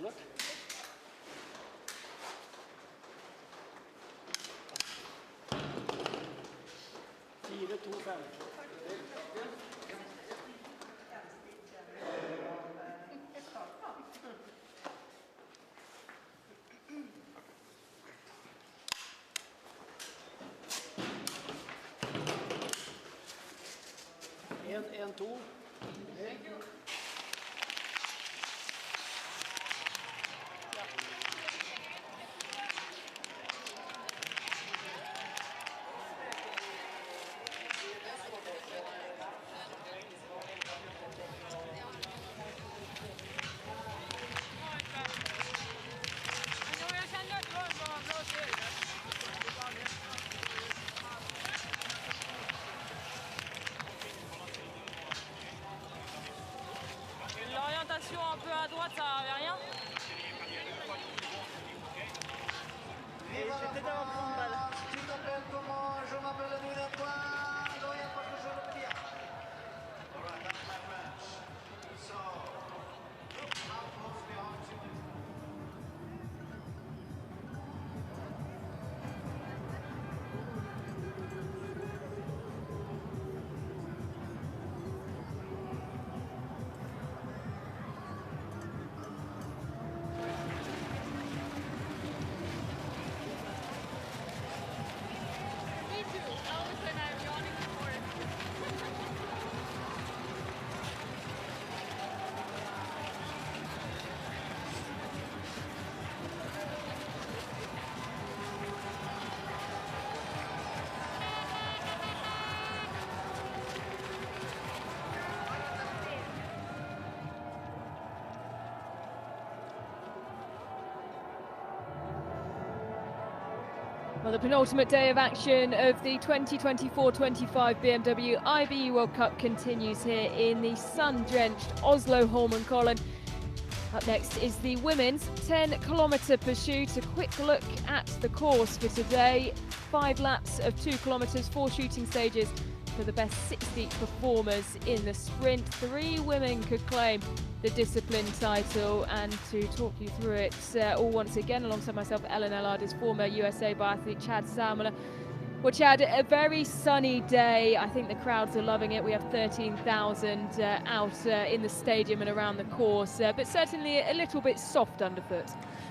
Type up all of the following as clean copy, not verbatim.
look. Fire, 2, 5. En, 2. L'orientation un peu à droite, ça n'avait rien. J'étais dans le fond de balle. Tu t'appelles comment? Je m'appelle Ellard. Doyen parce que je le dis. All right, that's my match. So, look how close we are to it. Well, the penultimate day of action of the 2024-25 BMW IBU World Cup continues here in the sun-drenched Oslo Holmenkollen. Up next is the women's 10-kilometre pursuit. A quick look at the course for today. 5 laps of 2 kilometres, 4 shooting stages for the best 60 performers in the sprint. 3 women could claim the discipline title, and to talk you through it all once again alongside myself, Ellard, is former USA biathlete Chad Salmela. Well, Chad, a very sunny day. I think the crowds are loving it. We have 13,000 out in the stadium and around the course, but certainly a little bit soft underfoot.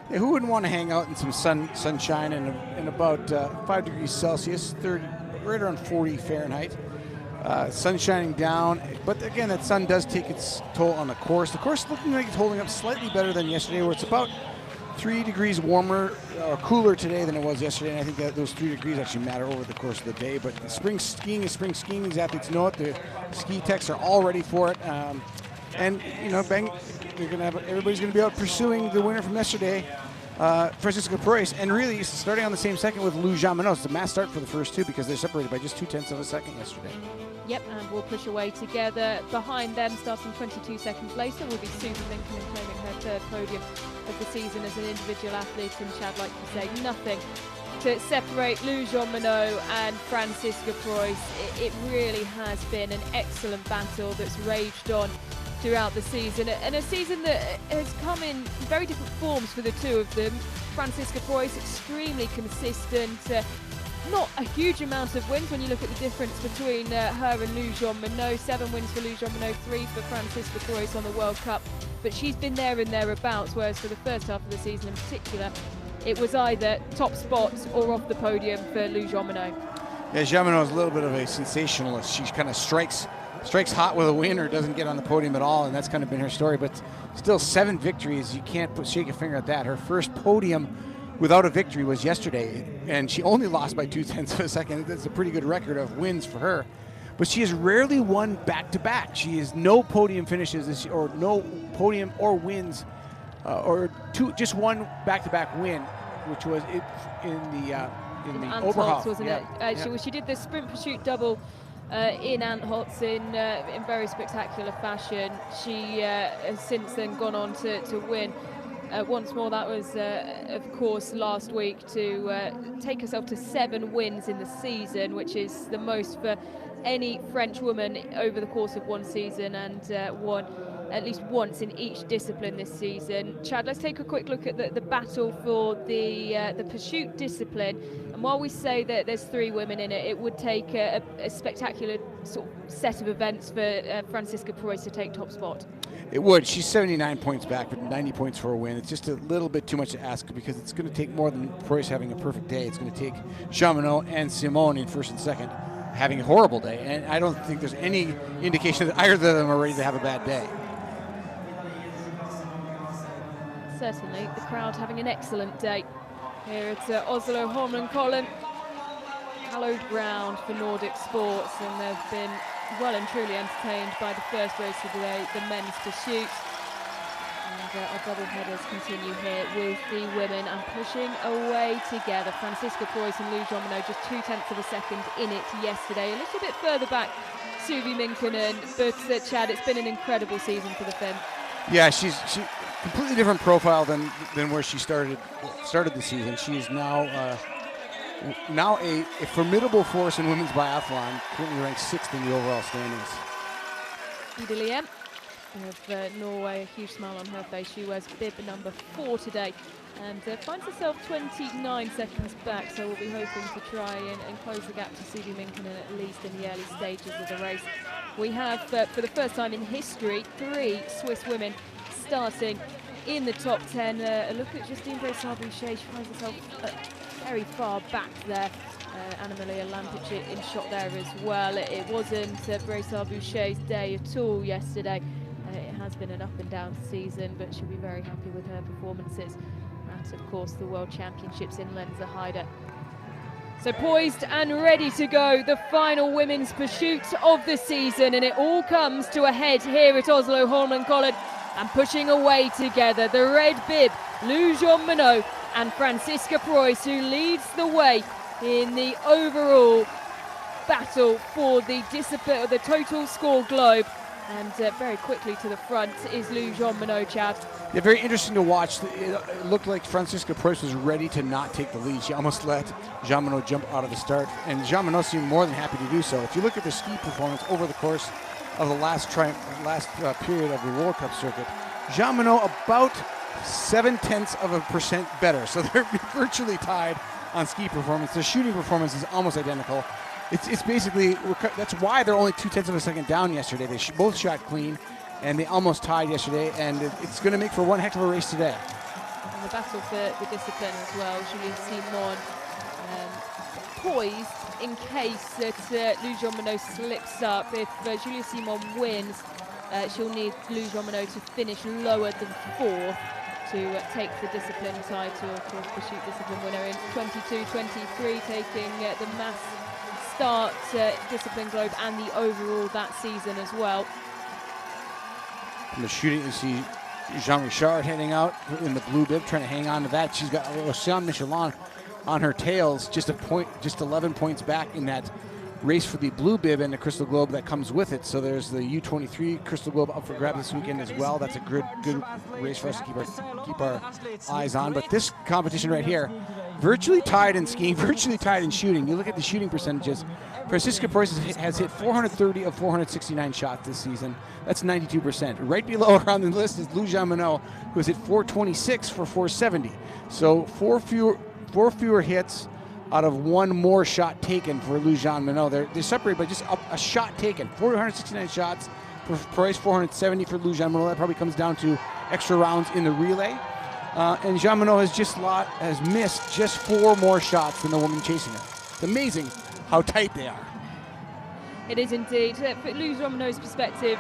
Yeah, who wouldn't want to hang out in some sunshine in about 5 degrees Celsius, right around 40 Fahrenheit. Sun shining down, but again, that sun does take its toll on the course. The course looking like it's holding up slightly better than yesterday, where it's about 3 degrees warmer or cooler today than it was yesterday, and I think that those 3 degrees actually matter over the course of the day. But spring skiing is spring skiing. These athletes know it. The ski techs are all ready for it, and you know, everybody's going to be out pursuing the winner from yesterday, Francisco Proyas, and really starting on the same second with Lou Jean-Monod. It's a mass start for the first two because they're separated by just 0.2 of a second yesterday. Yep, and we'll push away together. Behind them, starting 22 seconds later, will be Susan Lincoln claiming her 3rd podium of the season as an individual athlete. And Chad, like you say, nothing to separate Lou Jean-Monod and Francisco Proyas. It really has been an excellent battle that's raged on throughout the season, and a season that has come in very different forms for the two of them. Francisco Proyas, extremely consistent. Not a huge amount of wins when you look at the difference between her and Lou Jean-Monod. 7 wins for Lou Jean-Monod, 3 for Francisco Proyas on the World Cup. But she's been there and thereabouts, whereas for the first half of the season in particular, it was either top spots or off the podium for Lou Jean-Monod. Yeah, Jean-Monod is a little bit of a sensationalist. She kind of strikes hot with a win or doesn't get on the podium at all, and that's kind of been her story. But still, 7 victories. You can't shake a finger at that. Her first podium without a victory was yesterday, and she only lost by 0.2 of a second. That's a pretty good record of wins for her. But she has rarely won back-to-back. She has no podium finishes this year, or no podium or wins, just one back-to-back win, which was in the Oberhof, wasn't it? She did the sprint pursuit double in Antholz in very spectacular fashion. She has since then gone on to win once more. That was, of course, last week, to take herself to 7 wins in the season, which is the most for any French woman over the course of one season, and won at least once in each discipline this season. Chad, let's take a quick look at the battle for the pursuit discipline. And while we say that there's 3 women in it, it would take a spectacular sort of set of events for Franziska Preuss to take top spot. It would. She's 79 points back with 90 points for a win. It's just a little bit too much to ask because it's going to take more than Preuss having a perfect day. It's going to take Jean-Monod and Simone in first and second having a horrible day. And I don't think there's any indication that either of them are ready to have a bad day. Certainly, the crowd having an excellent day here at Oslo Holmenkollen. Hallowed ground for Nordic sports, and they've been well and truly entertained by the first race of the day, the men's pursuit. And our double headers continue here with the women and pushing away together. Franziska Preuss and Lou Jean-Monod just 0.2 of a second in it yesterday. A little bit further back, Suvi Minkkinen, but Chad, it's been an incredible season for the Finn. Yeah, she's completely different profile than where she started the season. She is now a formidable force in women's biathlon, currently ranked 6th in the overall standings. Ida Liem of Norway, a huge smile on her face. She wears bib number 4 today and finds herself 29 seconds back, so we'll be hoping to try and close the gap to Suvi Minkkinen at least in the early stages of the race. We have, for the first time in history, 3 Swiss women starting in the top 10. A look at Justine Brassard-Boucher. She finds herself very far back there. Anna-Maria Lampic in shot there as well. It wasn't Brassard-Boucher's day at all yesterday. It has been an up and down season, but she'll be very happy with her performances at, of course, the World Championships in Lenzerheide. So poised and ready to go, the final women's pursuit of the season, and it all comes to a head here at Oslo Holmenkollen. And pushing away together, the red bib, Lou Jean-Monod and Franziska Preuss, who leads the way in the overall battle for the discipline, or the total score globe. And very quickly to the front is Lou Jean-Monod, Chad. Yeah, very interesting to watch. It looked like Franziska Preuss was ready to not take the lead. She almost let Jean-Monod jump out of the start, and Jean-Monod seemed more than happy to do so. If you look at their ski performance over the course of the last period of the World Cup circuit, Jean-Monod about 0.7% better. So they're virtually tied on ski performance. Their shooting performance is almost identical. It's basically, that's why they're only 0.2 of a second down yesterday. They both shot clean, and they almost tied yesterday, and it's going to make for one heck of a race today. And the battle for the discipline as well. Julie Simon poised in case that Lou Jean-Monod slips up. If Julie Simon wins, she'll need Lou Jean-Monod to finish lower than 4th to take the discipline title. Of course, pursuit discipline winner in 22-23, taking the mass start discipline globe and the overall that season as well. From the shooting, you see Jean Richard heading out in the blue bib, trying to hang on to that. She's got Océane Michelin on her tails, just 11 points back in that race for the blue bib and the crystal globe that comes with it. So there's the U23 crystal globe up for grabs this weekend as well. That's a good race for us to keep our eyes on. But this competition right here, virtually tied in skiing, virtually tied in shooting. You look at the shooting percentages. Franziska Preuss has hit 430 of 469 shots this season. That's 92%. Right below her on the list is Lou Jean-Monod, who has hit 426 for 470. So four fewer hits out of one more shot taken for Lou Jean-Monod. They're separated by just a shot taken. 469 shots for Preuss, 470 for Lou Jean-Monod. That probably comes down to extra rounds in the relay. And Jean-Monod has missed just 4 more shots than the woman chasing her. It's amazing how tight they are. It is indeed. From Lou Jean-Monod's perspective,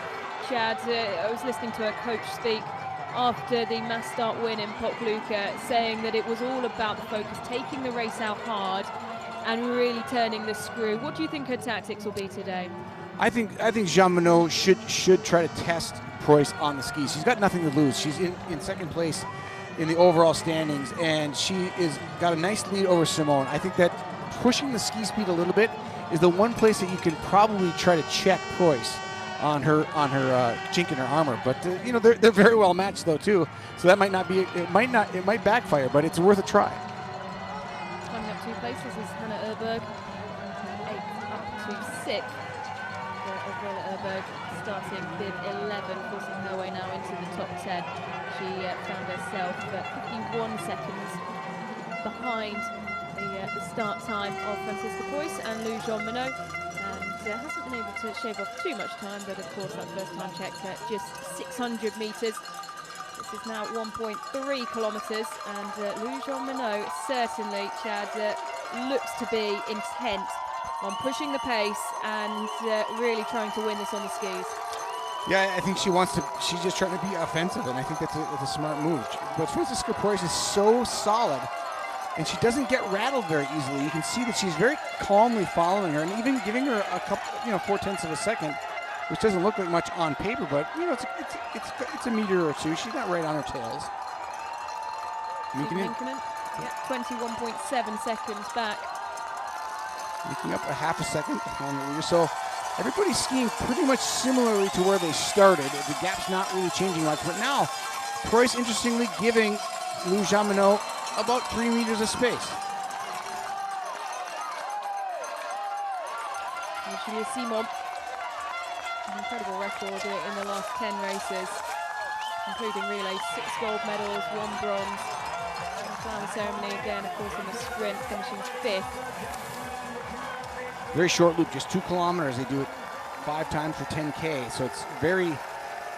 Chad, I was listening to her coach speak after the mass start win in Pokluka, saying that it was all about the focus, taking the race out hard and really turning the screw. What do you think her tactics will be today? I think Jean-Monod should try to test Preuss on the skis. She's got nothing to lose. She's in second place in the overall standings, and she is got a nice lead over Simone. I think that pushing the ski speed a little bit is the one place that you can probably try to check Preuss on her chink in her armor. But you know, they're very well matched though too, so that might might backfire, but it's worth a try. Climbing up 2 places is Hannah Erberg, 8th up to 6th. Erberg starting bib 11, forcing her way now into the top 10. She found herself 51 seconds behind the start time of Francisca Preuss and Lou Jean Monod, and hasn't been able to shave off too much time, but of course that first time check at just 600 metres. This is now 1.3 kilometres, and Lou Jean Monod certainly, Chad, looks to be intent on pushing the pace and really trying to win this on the skis. Yeah, I think she's just trying to be offensive, and I think that's a smart move. But Francisca Preuss is so solid, and she doesn't get rattled very easily. You can see that she's very calmly following her, and even giving her a couple, 0.4 of a second, which doesn't look like much on paper, but it's a meter or two. She's not right on her tails. Minkkinen, yeah, 21.7 seconds back. Making up a half a second on the leader. So everybody's skiing pretty much similarly to where they started. The gap's not really changing much, but now Preuss interestingly giving Lou Jean Monod about 3 meters of space. Julia Simon, an incredible record in the last 10 races, including relays, 6 gold medals, 1 bronze. And the flower ceremony again, of course, in the sprint, finishing 5th. Very short loop, just 2 kilometers. They do it 5 times for 10K, so it's very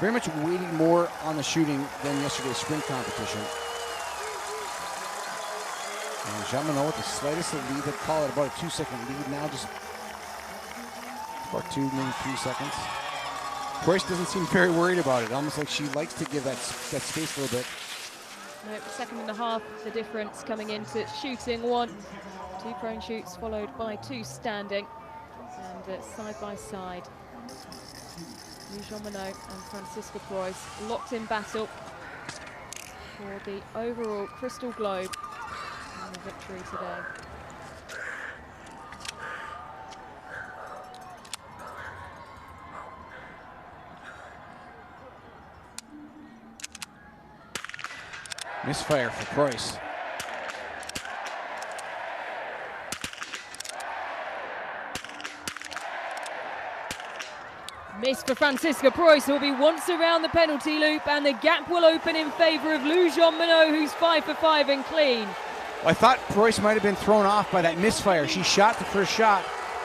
much weighted more on the shooting than yesterday's sprint competition. And Jean Monod with the slightest of lead. They call it about a 2-second lead now, just about 2, maybe 3 seconds. Preuss doesn't seem very worried about it, almost like she likes to give that space a little bit. Nope, 1.5 seconds, the difference coming into shooting 1. 2 prone shoots followed by 2 standing, and side by side, Lou Jean Monod and Francisca Preuss locked in battle for the overall Crystal Globe and the victory today. Misfire for Preuss. Miss for Francisca Preuss, who will be once around the penalty loop, and the gap will open in favour of Lou Jean Monod, who's 5 for 5 and clean. Well, I thought Preuss might have been thrown off by that misfire. She shot the first shot,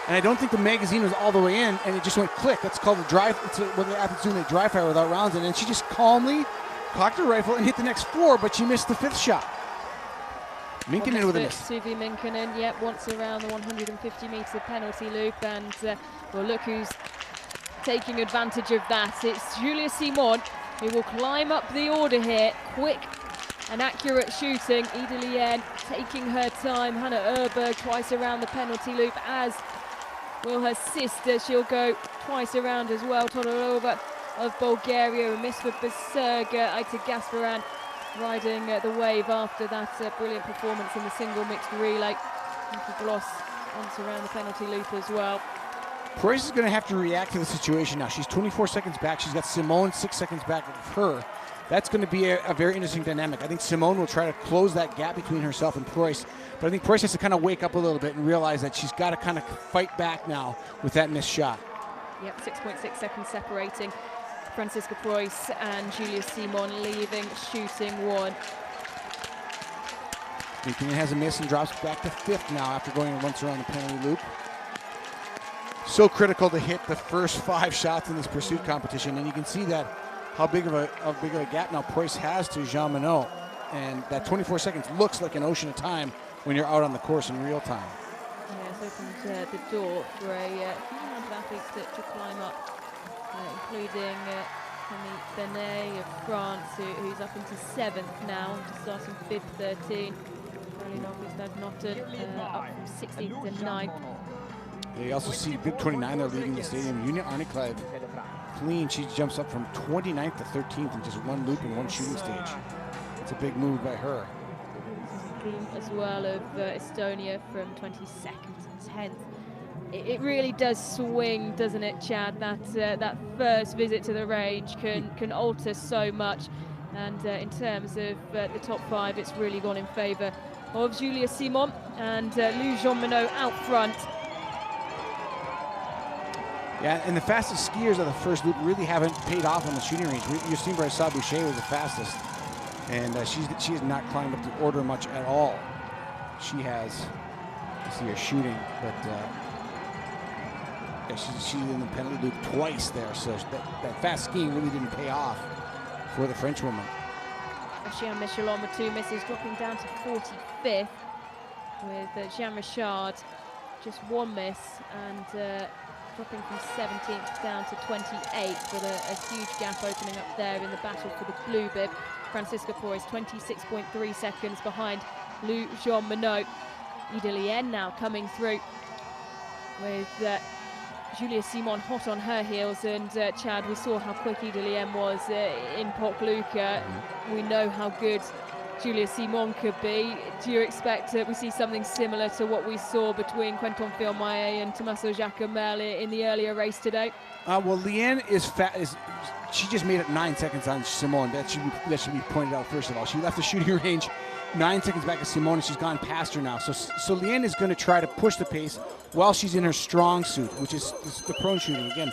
and I don't think the magazine was all the way in, and it just went click. That's called a dry. It's what the athletes do, they dry fire without rounds, and then she just calmly cocked her rifle and hit the next 4, but she missed the 5th shot. Minkkinen with a miss. Suvi Minkkinen, yep, once around the 150-metre penalty loop, and well, look who's taking advantage of that. It's Julia Simon who will climb up the order here. Quick and accurate shooting. Ida Lien taking her time. Hannah Erberg twice around the penalty loop, as will her sister. She'll go twice around as well. Todorova of Bulgaria, a miss for Berserga. Aita Gasparan riding the wave after that brilliant performance in the single mixed relay. Nikki Gloss once around the penalty loop as well. Preuss is going to have to react to the situation now. She's 24 seconds back. She's got Simone 6 seconds back of her. That's going to be a very interesting dynamic. I think Simone will try to close that gap between herself and Preuss, but I think Preuss has to kind of wake up a little bit and realize that she's got to kind of fight back now with that missed shot. Yep, 6.6 seconds separating Francisca Preuss and Julia Simon, leaving shooting 1. Minkkinen has a miss and drops back to 5th now after going once around the penalty loop. So critical to hit the first 5 shots in this pursuit competition, and you can see that how big of a gap now Preuss has to Jean Monod, and that 24 seconds looks like an ocean of time when you're out on the course in real time. Yeah, it's opened the door for a huge amount of athletes to climb up, including Camille Benet of France, who's up into 7th now, starting 5th, 13. Caroline August-Notten up from 16th to 9th. They also see Bib 29 there leading the stadium. Unia Arniklev clean. She jumps up from 29th to 13th in just 1 loop and 1 shooting stage. It's a big move by her. As well of Estonia from 22nd to 10th. It really does swing, doesn't it, Chad? That first visit to the range can alter so much. And in terms of the top 5, it's really gone in favour of Julia Simon and Lou Jean Monod out front. Yeah, and the fastest skiers of the first loop really haven't paid off on the shooting range. You've seen Bryce Boucher was the fastest, and she has not climbed up the order much at all. She has, you see her shooting, but yeah, she's in the penalty loop twice there, so that fast skiing really didn't pay off for the Frenchwoman. Jean Michelon with 2 misses, dropping down to 45th, with Jean Richard just 1 miss, and dropping from 17th down to 28th, with a huge gap opening up there in the battle for the blue bib. Francisca Preuss 26.3 seconds behind Lou Jean Monod. Ida Lien now coming through with Julia Simon hot on her heels, and Chad, we saw how quick Ida Lien was in Pokluka. We know how good Julia Simon could be. Do you expect we see something similar to what we saw between Quentin Fillmaier and Tommaso Giacomel in the earlier race today? Well, Lien is fat. She just made it 9 seconds on Simone. That should be pointed out first of all. She left the shooting range 9 seconds back at Simone, and she's gone past her now. So Lien is going to try to push the pace while she's in her strong suit, which is the prone shooting. Again,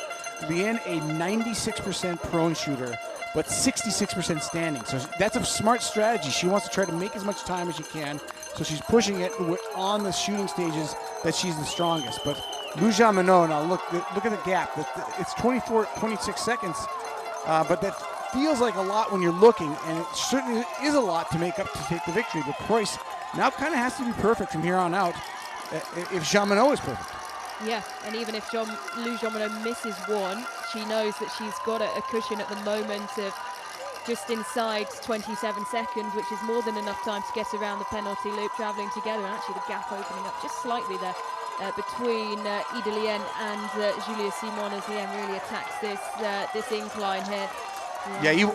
Lien, a 96% prone shooter, but 66% standing. So that's a smart strategy. She wants to try to make as much time as she can, so she's pushing it on the shooting stages that she's the strongest. But Lou Jean Monod, now look at the gap. It's 26 seconds, but that feels like a lot when you're looking, and it certainly is a lot to make up to take the victory. But Preuss now kind of has to be perfect from here on out if Jean Monod is perfect. Yeah, and even if Lou Jean Monod misses 1, she knows that she's got a cushion at the moment of just inside 27 seconds, which is more than enough time to get around the penalty loop, travelling together, and actually the gap opening up just slightly there between Ida Lien and Julia Simon, as Lien really attacks this incline here. Yeah, you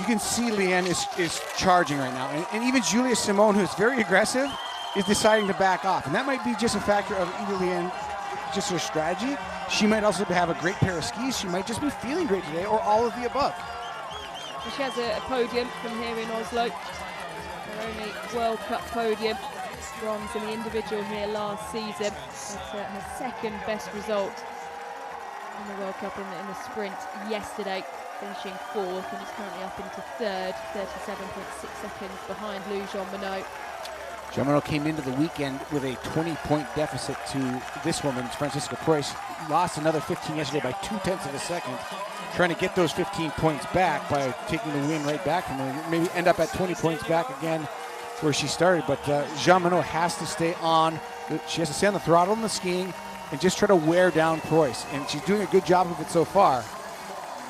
can see Lien is charging right now, and even Julia Simon, who's very aggressive, is deciding to back off, and that might be just a factor of Ida Lien, just her strategy. She might also have a great pair of skis. She might just be feeling great today, or all of the above. She has a podium from here in Oslo, her only World Cup podium, bronze in the individual here last season. It's her second best result in the World Cup in the sprint yesterday, finishing 4th, and is currently up into 3rd, 37.6 seconds behind Lou Jean Monod. Jean Monod came into the weekend with a 20-point deficit to this woman, Francisca Preuss. Lost another 15 yesterday by 0.2 of a second. Trying to get those 15 points back by taking the win right back from her. Maybe end up at 20 points back again where she started. But Jean Monod has to stay on. She has to stay on the throttle in the skiing and just try to wear down Preuss. And she's doing a good job of it so far.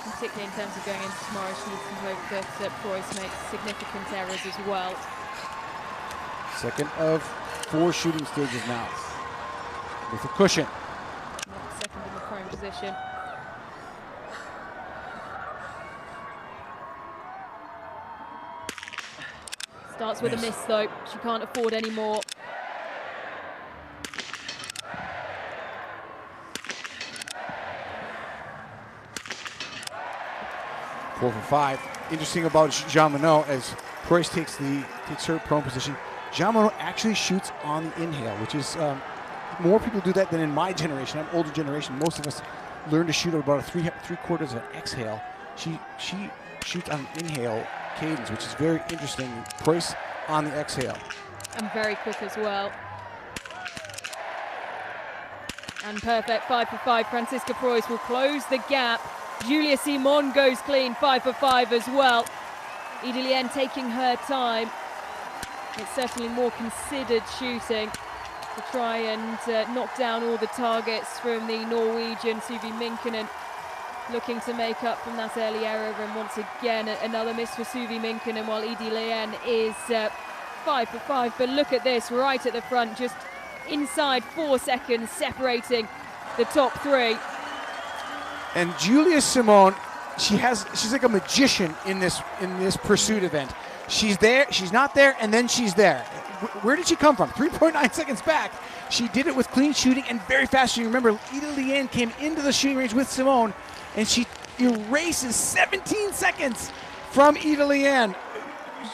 Particularly in terms of going into tomorrow, she needs to hope that Preuss makes significant errors as well. Second of 4 shooting stages now with a cushion. Second in the prone position. Starts with a miss though. She can't afford any more. Four for 5. Interesting about Jean Monod, as Preuss takes her prone position. Jean Monod actually shoots on the inhale, which is more people do that than in my generation. I'm older generation. Most of us learn to shoot at about a three-quarters of an exhale. She shoots on an inhale cadence, which is very interesting. Preuss on the exhale. And very quick as well. And perfect, 5 for 5. Francisca Preuss will close the gap. Julia Simon goes clean, 5 for 5 as well. Ida Lien taking her time. It's certainly more considered shooting to try and knock down all the targets from the Norwegian Suvi Minkinen, looking to make up from that early error. And once again, another miss for Suvi Minkinen, while Ida Lien is 5 for 5. But look at this, right at the front, just inside 4 seconds, separating the top 3. And Julia Simon, she's like a magician in this pursuit event. She's there, she's not there, and then she's there. Where did she come from? 3.9 seconds back. She did it with clean shooting and very fast shooting. Remember, Ida Lien came into the shooting range with Simone, and she erases 17 seconds from Ida Lien.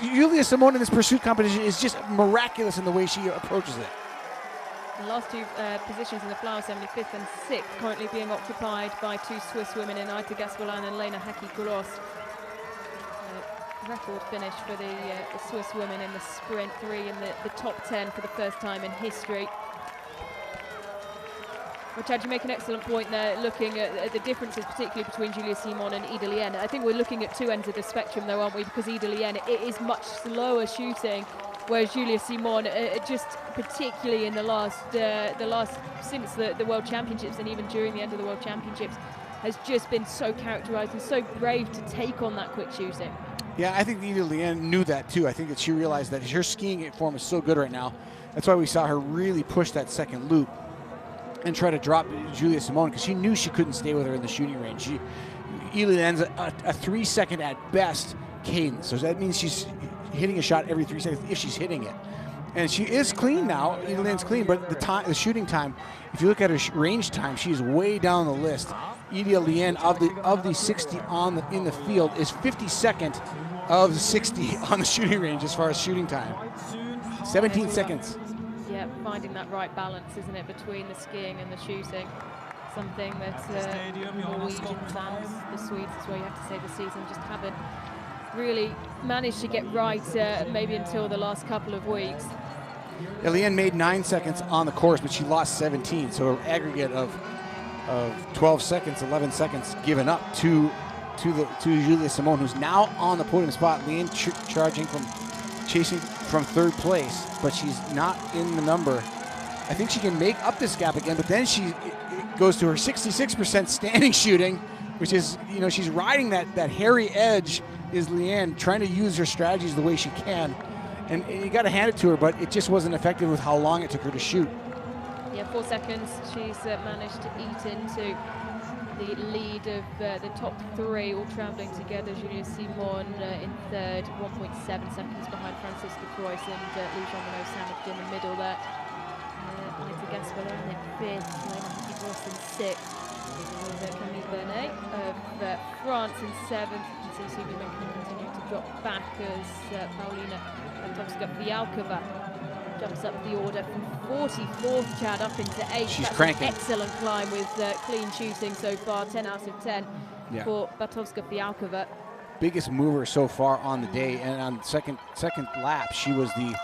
Julia Simon in this pursuit competition is just miraculous in the way she approaches it. The last two positions in the flower assembly, 5th and 6th, currently being occupied by two Swiss women in Aita Gaspalan and Lena Haki-Kuros. Record finish for the Swiss women in the sprint, 3 in the top 10 for the first time in history. Richard, you make an excellent point there, looking at the differences, particularly between Julia Simon and Ida Lien. I think we're looking at two ends of the spectrum, though, aren't we? Because Ida Lien, it is much slower shooting, whereas Julia Simon, just particularly in the last since the World Championships and even during the end of the World Championships, has just been so characterised and so brave to take on that quick shooting. Yeah, I think Ida Lien knew that too. I think that she realized that her skiing form is so good right now. That's why we saw her really push that second loop and try to drop Julia Simon, because she knew she couldn't stay with her in the shooting range. Ida Lien's a 3-second at best cadence, so that means she's hitting a shot every 3 seconds if she's hitting it. And she is clean now. Ida Lien's clean, but the shooting time, if you look at her range time, she's way down the list. Ida Lien of the 60 in the field is 52nd of the 60 on the shooting range as far as shooting time. 17 seconds. Yeah, finding that right balance, isn't it, between the skiing and the shooting. Something that Norwegians and the Swedes, as well, you have to say, the season just haven't really managed to get right, maybe until the last couple of weeks. Lien made 9 seconds on the course, but she lost 17, so an aggregate of 12 seconds, 11 seconds given up to Julia Simon, who's now on the podium spot. Lien chasing from 3rd place, but she's not in the number. I think she can make up this gap again, but then it goes to her 66% standing shooting, which is, she's riding that hairy edge, is Lien, trying to use her strategies the way she can. And you got to hand it to her, but it just wasn't effective with how long it took her to shoot. Yeah, 4 seconds. She's managed to eat into the lead of the top 3, all travelling together. Julia Simon in 3rd, 1.7 seconds behind Franziska Preuss, and Liu Jean-Monod sandwiched in the middle there. Aita Gaspalan in 5th, Lena Haki-Kuros in 6th. Camille Bernet of France in 7th. You can see Sylvia Mencken continuing to drop back as Paulina Batovska-Fialkova jumps up the order from 44th, Chad, up into 8th. She's That's cranking. An excellent climb with clean shooting so far, 10 out of 10 for Batovska-Fialkova. Biggest mover so far on the day, and on second lap, she was the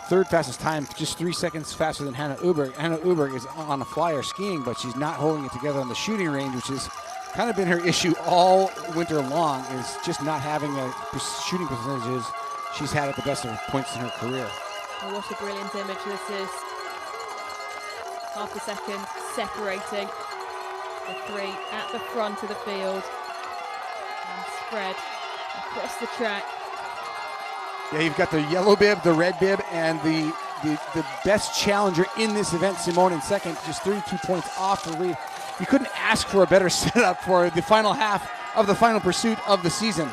3rd fastest time, just 3 seconds faster than Hannah Uberg. Hannah Uberg is on a flyer skiing, but she's not holding it together on the shooting range, which has kind of been her issue all winter long, is just not having the shooting percentages she's had at the best of her points in her career. Oh, what a brilliant image this is. Half a second separating the 3 at the front of the field and spread across the track. Yeah, you've got the yellow bib, the red bib, and the best challenger in this event, Simone, in 2nd, just 32 points off the lead. You couldn't ask for a better setup for the final half of the final pursuit of the season.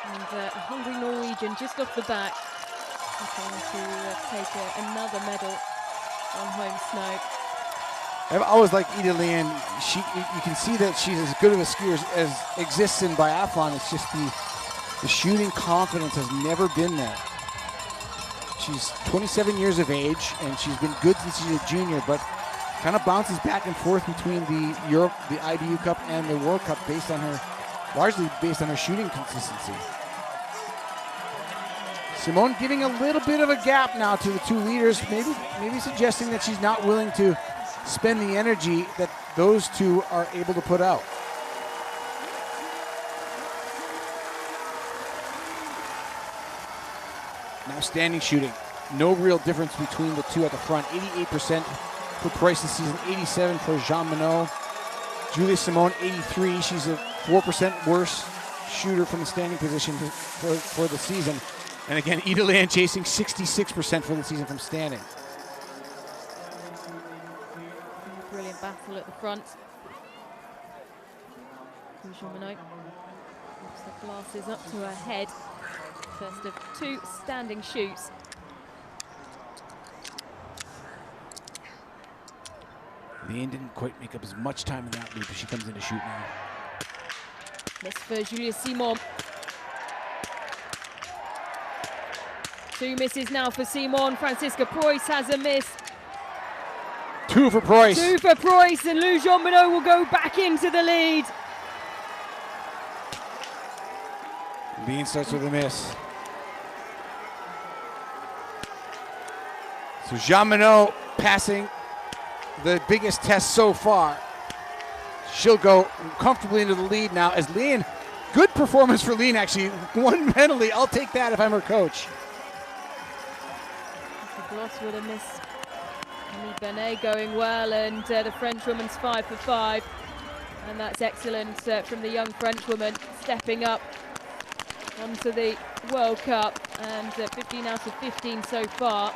And a hungry Norwegian just off the bat, looking to take another medal on home snow. I've always liked Ida Lien. You can see that she's as good of a skier as exists in biathlon. It's just the shooting confidence has never been there. She's 27 years of age, and she's been good since she's a junior, but kind of bounces back and forth between the IBU Cup and the World Cup largely based on her shooting consistency. Simone giving a little bit of a gap now to the 2 leaders, maybe suggesting that she's not willing to spend the energy that those 2 are able to put out. Now standing shooting. No real difference between the 2 at the front. 88% for Price this season, 87% for Jean-Monod. Julia Simon, 83%. She's a 4% worse shooter from the standing position for the season. And again, Ida Lien chasing 66% for the season from standing. Brilliant battle at the front. Jean-Monod lifts the glasses up to her head. First of 2 standing shoots. Lien didn't quite make up as much time in that loop as she comes in to shoot now. Miss for Julia Simon. 2 misses now for Simon. Franziska Preuss has a miss. 2 for Preuss. 2 for Preuss, and Lou Jean-Monod will go back into the lead. Lean starts with a miss. So Jean-Monod passing the biggest test so far. She'll go comfortably into the lead now as Lean, good performance for Lean actually, one penalty, I'll take that if I'm her coach. Gloss with a miss. Camille Benet going well, and the Frenchwoman's 5 for 5. And that's excellent from the young Frenchwoman, stepping up onto the World Cup, and 15 out of 15 so far.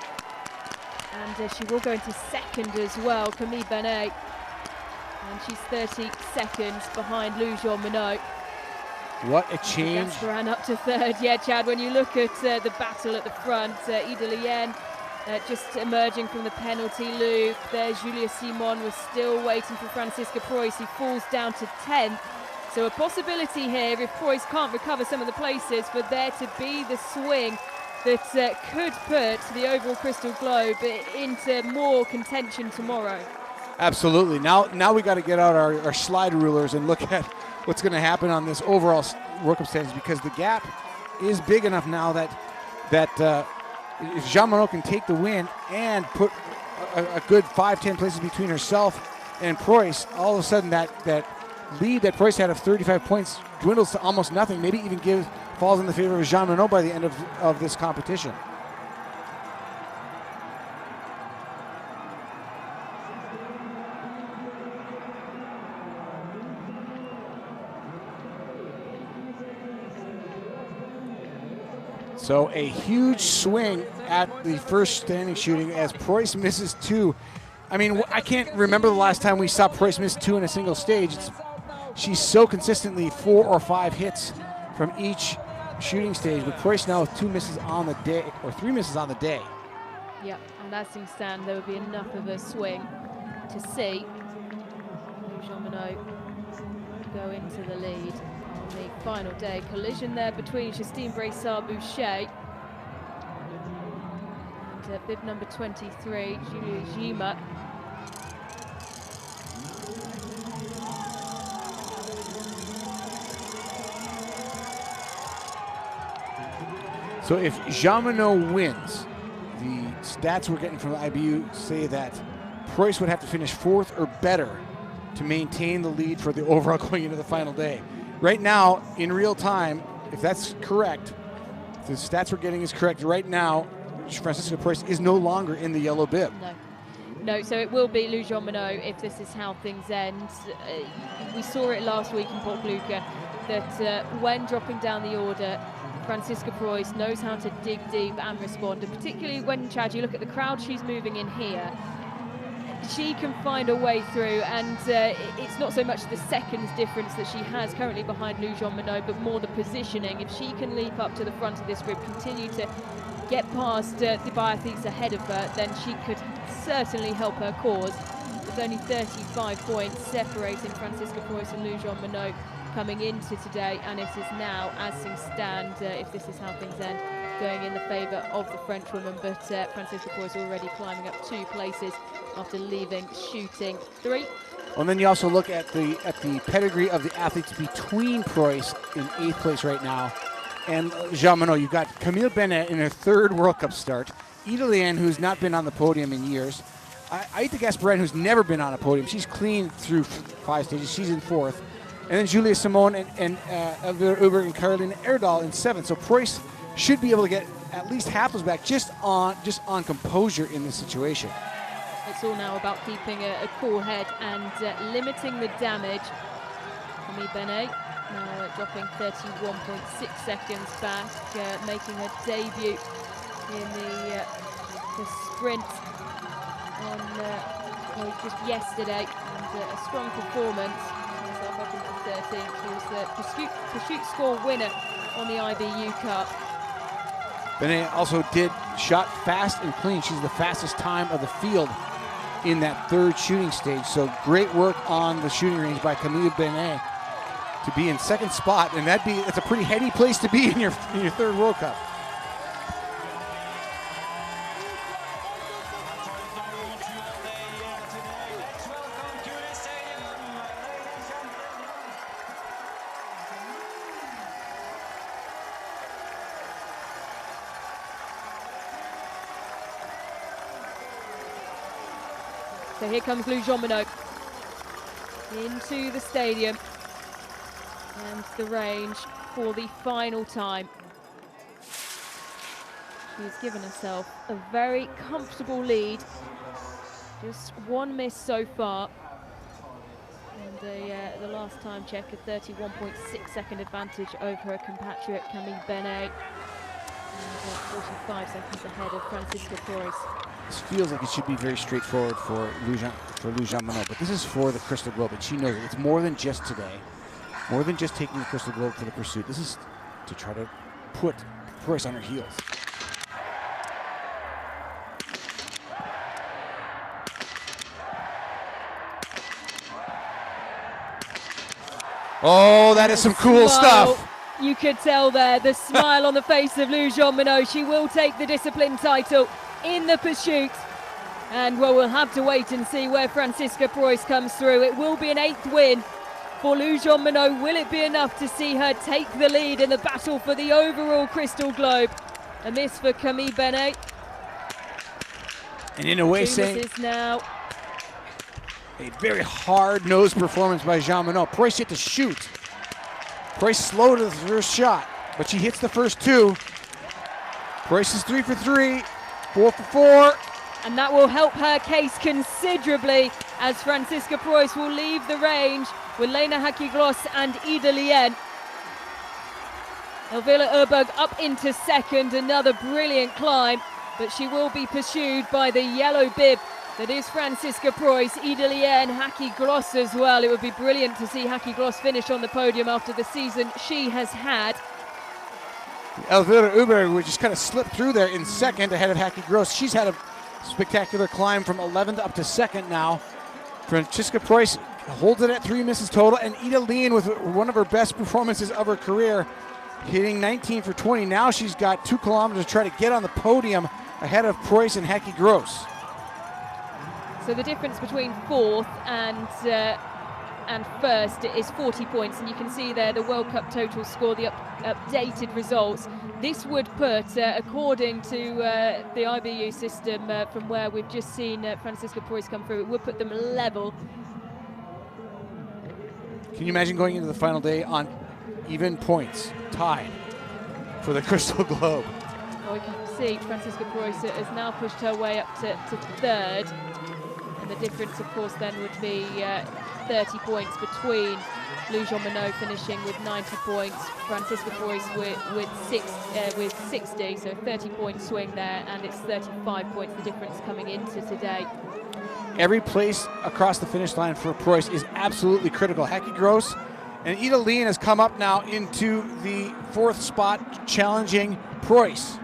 And she will go into second as well, Camille Benet. And she's 30 seconds behind Lou Jean-Monod. What a change. Gasperin up to third. Yeah, Chad, when you look at the battle at the front, Ida Lien just emerging from the penalty loop. There, Julia Simon was still waiting for Franziska Preuss, who falls down to 10th. So a possibility here, if Preuss can't recover some of the places, for there to be the swing that could put the overall Crystal Globe into more contention tomorrow. Absolutely. Now we got to get out our slide rulers and look at what's going to happen on this overall World Cup standings, because the gap is big enough now that if Jean-Monod can take the win and put a good 5-10 places between herself and Preuss, all of a sudden that lead that Preuss had of 35 points dwindles to almost nothing, maybe even falls in the favor of Jean-Monod by the end of this competition. So a huge swing at the first standing shooting as Preuss misses 2. I mean, I can't remember the last time we saw Preuss miss 2 in a single stage. She's so consistently 4 or 5 hits from each shooting stage, but Preuss now with 2 misses on the day, or 3 misses on the day. Yeah, and as things stand, there would be enough of a swing to see Jean-Monod go into the lead on the final day. Collision there between Justine Braissard-Boucher and bib number 23, Julia Gima. So if Jean-Monod wins, the stats we're getting from the IBU say that Preuss would have to finish 4th or better to maintain the lead for the overall going into the final day. Right now, in real time, if that's correct, if the stats we're getting is correct, right now, Franziska Preuss is no longer in the yellow bib. No, so it will be Lou Jean-Monod if this is how things end. We saw it last week in Port Luca that when dropping down the order, Franziska Preuss knows how to dig deep and respond, and particularly when, Chad, you look at the crowd she's moving in here, she can find a way through, and it's not so much the seconds difference that she has currently behind Lou Jean-Monod, but more the positioning. If she can leap up to the front of this group, continue to get past the biathletes ahead of her, then she could certainly help her cause. There's only 35 points separating Franziska Preuss and Lou Jean-Monod coming into today, and it is now, as things stand, if this is how things end, going in the favour of the Frenchwoman, but Franziska Preuss already climbing up 2 places after leaving shooting 3. And then you also look at the pedigree of the athletes between Preuss in 8th place right now and Jean-Monod. You've got Camille Benet in her 3rd World Cup start, Ida Lien, who's not been on the podium in years, Aita Gasperin, who's never been on a podium. She's clean through 5 stages. She's in 4th. And then Julia Simon and Ellard and Caroline Erdal in 7th. So Preuss should be able to get at least half those back just on composure in this situation. It's all now about keeping a cool head and limiting the damage. Camille Benet now dropping 31.6 seconds back, making her debut in the sprint on just yesterday, and a strong performance. Herself up into 13th. She was the pursuit score winner on the IBU Cup. Benet also shot fast and clean. She's the fastest time of the field in that 3rd shooting stage. So great work on the shooting range by Camille Benet to be in 2nd spot, and it's a pretty heady place to be in your 3rd World Cup. So here comes Lou Jean-Monod into the stadium and the range for the final time. She's given herself a very comfortable lead. Just one miss so far. And the last time check, a 31.6-second advantage over her compatriot Camille Benet. And 45 seconds ahead of Francisca Preuss. This feels like it should be very straightforward for Lou Jean-Monod, but this is for the Crystal Globe, and she knows it. It's more than just today, more than just taking the Crystal Globe for the pursuit. This is to try to put Preuss on her heels. Oh, that is some cool stuff. You could tell there, the smile on the face of Lou Jean-Monod. She will take the discipline title in the pursuit. And well, we'll have to wait and see where Francisca Preuss comes through. It will be an 8th win for Lou Jean-Monod. Will it be enough to see her take the lead in the battle for the overall Crystal Globe? A miss for Camille Benet. And in a way, saying now. A very hard-nosed performance by Jean-Monod. Preuss yet to shoot. Preuss slow to the first shot, but she hits the first two. Preuss is 3 for 3, 4 for 4. And that will help her case considerably as Francisca Preuss will leave the range with Lena Haki-Gross and Ida Lien. Elvira Urberg up into second, another brilliant climb, but she will be pursued by the yellow bib. That is Francisca Preuss, Ida Lien, Haki-Gross as well. It would be brilliant to see Haki-Gross finish on the podium after the season she has had. Elvira Urberg would just kind of slip through there in second ahead of Haki-Gross. She's had a spectacular climb from 11th up to second now. Francisca Preuss holds it at 3 misses total, and Ida Lien with one of her best performances of her career, hitting 19 for 20. Now she's got 2 kilometers to try to get on the podium ahead of Preuss and Haki-Gross. So the difference between 4th and first is 40 points, and you can see there the World Cup total score, the updated results. This would put, according to the IBU system from where we've just seen Francisca Preuss come through, it would put them level. Can you imagine going into the final day on even points, tied for the Crystal Globe? Well, we can see Francisca Preuss has now pushed her way up to 3rd. The difference, of course, then would be 30 points between Lou Jean-Monod finishing with 90 points, Francisca Preuss with 60, so 30-point swing there, and it's 35 points the difference coming into today. Every place across the finish line for Preuss is absolutely critical. Haki-Gross and Ida Lien has come up now into the 4th spot, challenging Preuss.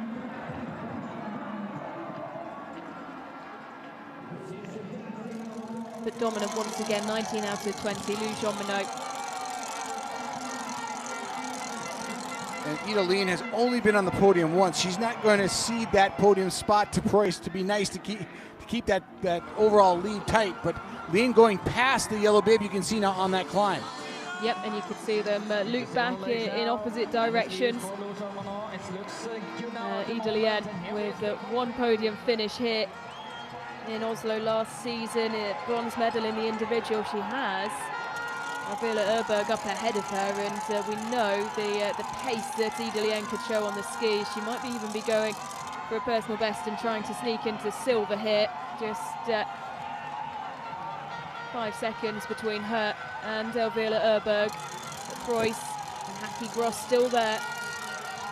But dominant once again, 19 out of 20, Lou Jean-Monod. And Ida Lien has only been on the podium once. She's not going to cede that podium spot to Preuss to be nice to keep that overall lead tight. But Lien going past the yellow bib, you can see now on that climb. Yep, and you can see them loop back in opposite directions. Ida Lien with one podium finish here in Oslo last season, a bronze medal in the individual. She has Elvira Urberg up ahead of her, and we know the pace that Ida Lien could show on the skis. She might even be going for a personal best and trying to sneak into silver here. Just 5 seconds between her and Elvira Urberg. Preuss and Haki-Gross still there.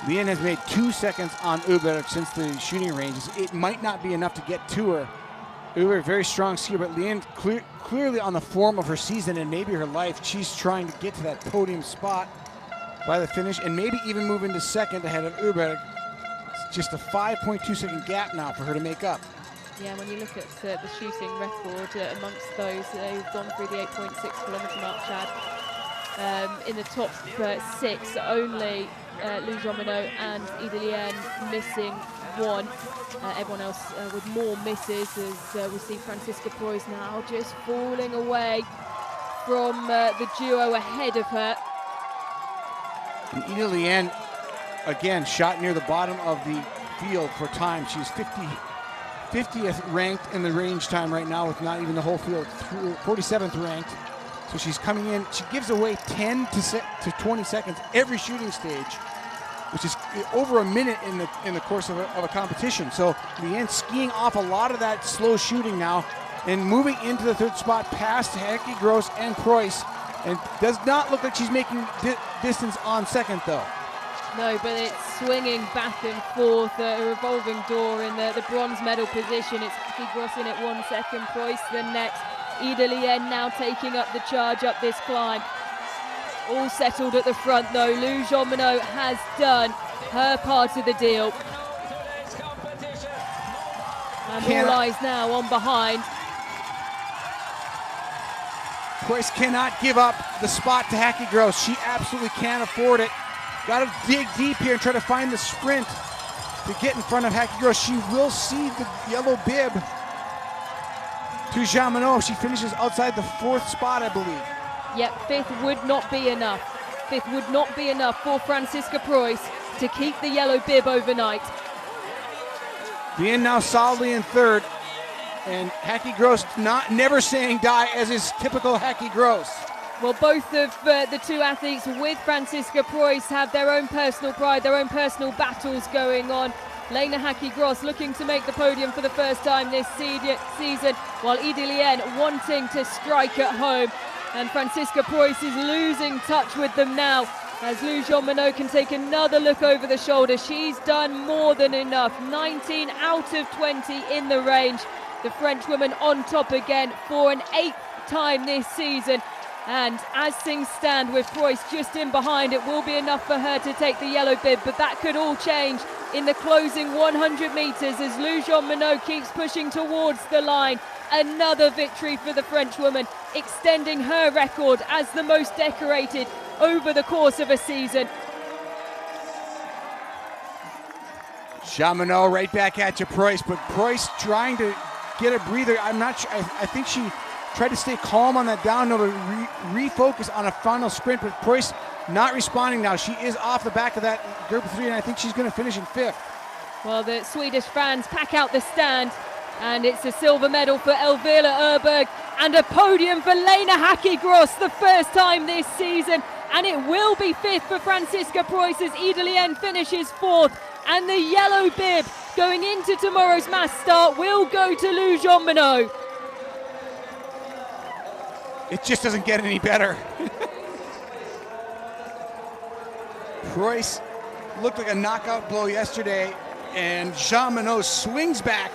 Lien has made 2 seconds on Urberg since the shooting ranges. It might not be enough to get to her. Urberg, very strong skier, but Lien clearly on the form of her season and maybe her life. She's trying to get to that podium spot by the finish and maybe even move into second ahead of Urberg. It's just a 5.2 second gap now for her to make up. Yeah, when you look at the shooting record amongst those who've gone through the 8.6 kilometre mark, Chad, in the top 6, only Lou Jean-Monod and Ida Lien missing 1. Everyone else with more misses, as we see Francisca Preuss now just falling away from the duo ahead of her. And Ida Lien, again, shot near the bottom of the field for time. She's 50th ranked in the range time right now with not even the whole field, 47th ranked. So she's coming in. She gives away 10 to 20 seconds every shooting stage, which is over a minute in the course of a competition. So Leanne skiing off a lot of that slow shooting now and moving into the third spot past Hecki Gross and Preuss, and does not look like she's making distance on second though. No, but it's swinging back and forth, a revolving door in the bronze medal position. It's Hecki Gross in at 1 second, Preuss the next. Ida Lien now taking up the charge up this climb. All settled at the front though. Lou Jean-Monod has done her part of the deal. And all eyes now on behind. Preuss cannot give up the spot to Hecki Gross. She absolutely can't afford it. Got to dig deep here and try to find the sprint to get in front of Hecki Gross. She will cede the yellow bib to Jean-Monod. She finishes outside the 4th spot, I believe. Yep, 5th would not be enough. 5th would not be enough for Franziska Preuss to keep the yellow bib overnight. Being now solidly in 3rd, and Hecki Gross never saying die, as is typical Hecki Gross. Well, both of the two athletes with Franziska Preuss have their own personal pride, their own personal battles going on. Lena Hecki Gross looking to make the podium for the first time this season, while Ida Lien wanting to strike at home. And Franziska Preuss is losing touch with them now, as Lou Jean-Monod can take another look over the shoulder. She's done more than enough. 19 out of 20 in the range. The Frenchwoman on top again for an 8th time this season. And as things stand with Preuss just in behind, it will be enough for her to take the yellow bib, but that could all change in the closing 100 metres as Lou Jean-Monod keeps pushing towards the line. Another victory for the Frenchwoman, extending her record as the most decorated over the course of a season. Jean-Monod right back at you, Preuss, but Preuss trying to get a breather. I'm not sure. I think she tried to stay calm on that down to refocus on a final sprint, but Preuss not responding now. She is off the back of that group of 3, and I think she's going to finish in 5th. Well, the Swedish fans pack out the stand, and it's a silver medal for Elvira Öberg and a podium for Lena Hecki Gross, the first time this season, and it will be 5th for Franziska Preuss as Ida Lien finishes 4th, and the yellow bib going into tomorrow's mass start will go to Lou Jean-Monod. It just doesn't get any better. Preuss looked like a knockout blow yesterday, and Jean-Monod swings back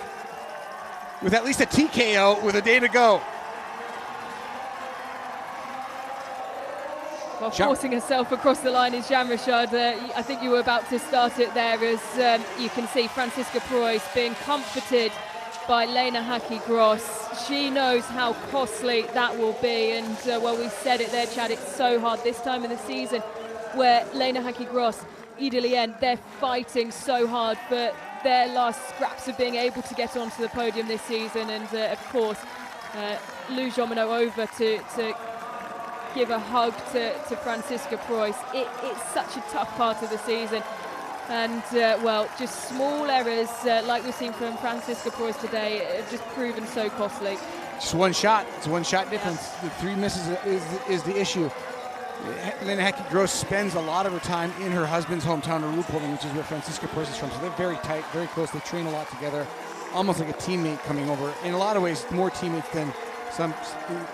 with at least a TKO with a day to go. Well, forcing herself across the line is Jean Richard. I think you were about to start it there, as you can see Franziska Preuss being comforted by Lena Hecki Gross. She knows how costly that will be, and well, we said it there, Chad, it's so hard this time of the season where Lena Hecki Gross, Ida Lien, they're fighting so hard for their last scraps of being able to get onto the podium this season, and of course Lou Jean-Monod over to give a hug to Franziska Preuss. It's such a tough part of the season, and well, just small errors like we've seen from Franziska Preuss today have just proven so costly. Just one shot. It's a one-shot difference. The 3 misses is the issue. Lena Hecki Gross spends a lot of her time in her husband's hometown of Holmenkollen, which is where Franziska Preuss is from. So they're very tight, very close. They train a lot together, almost like a teammate coming over. In a lot of ways, more teammates than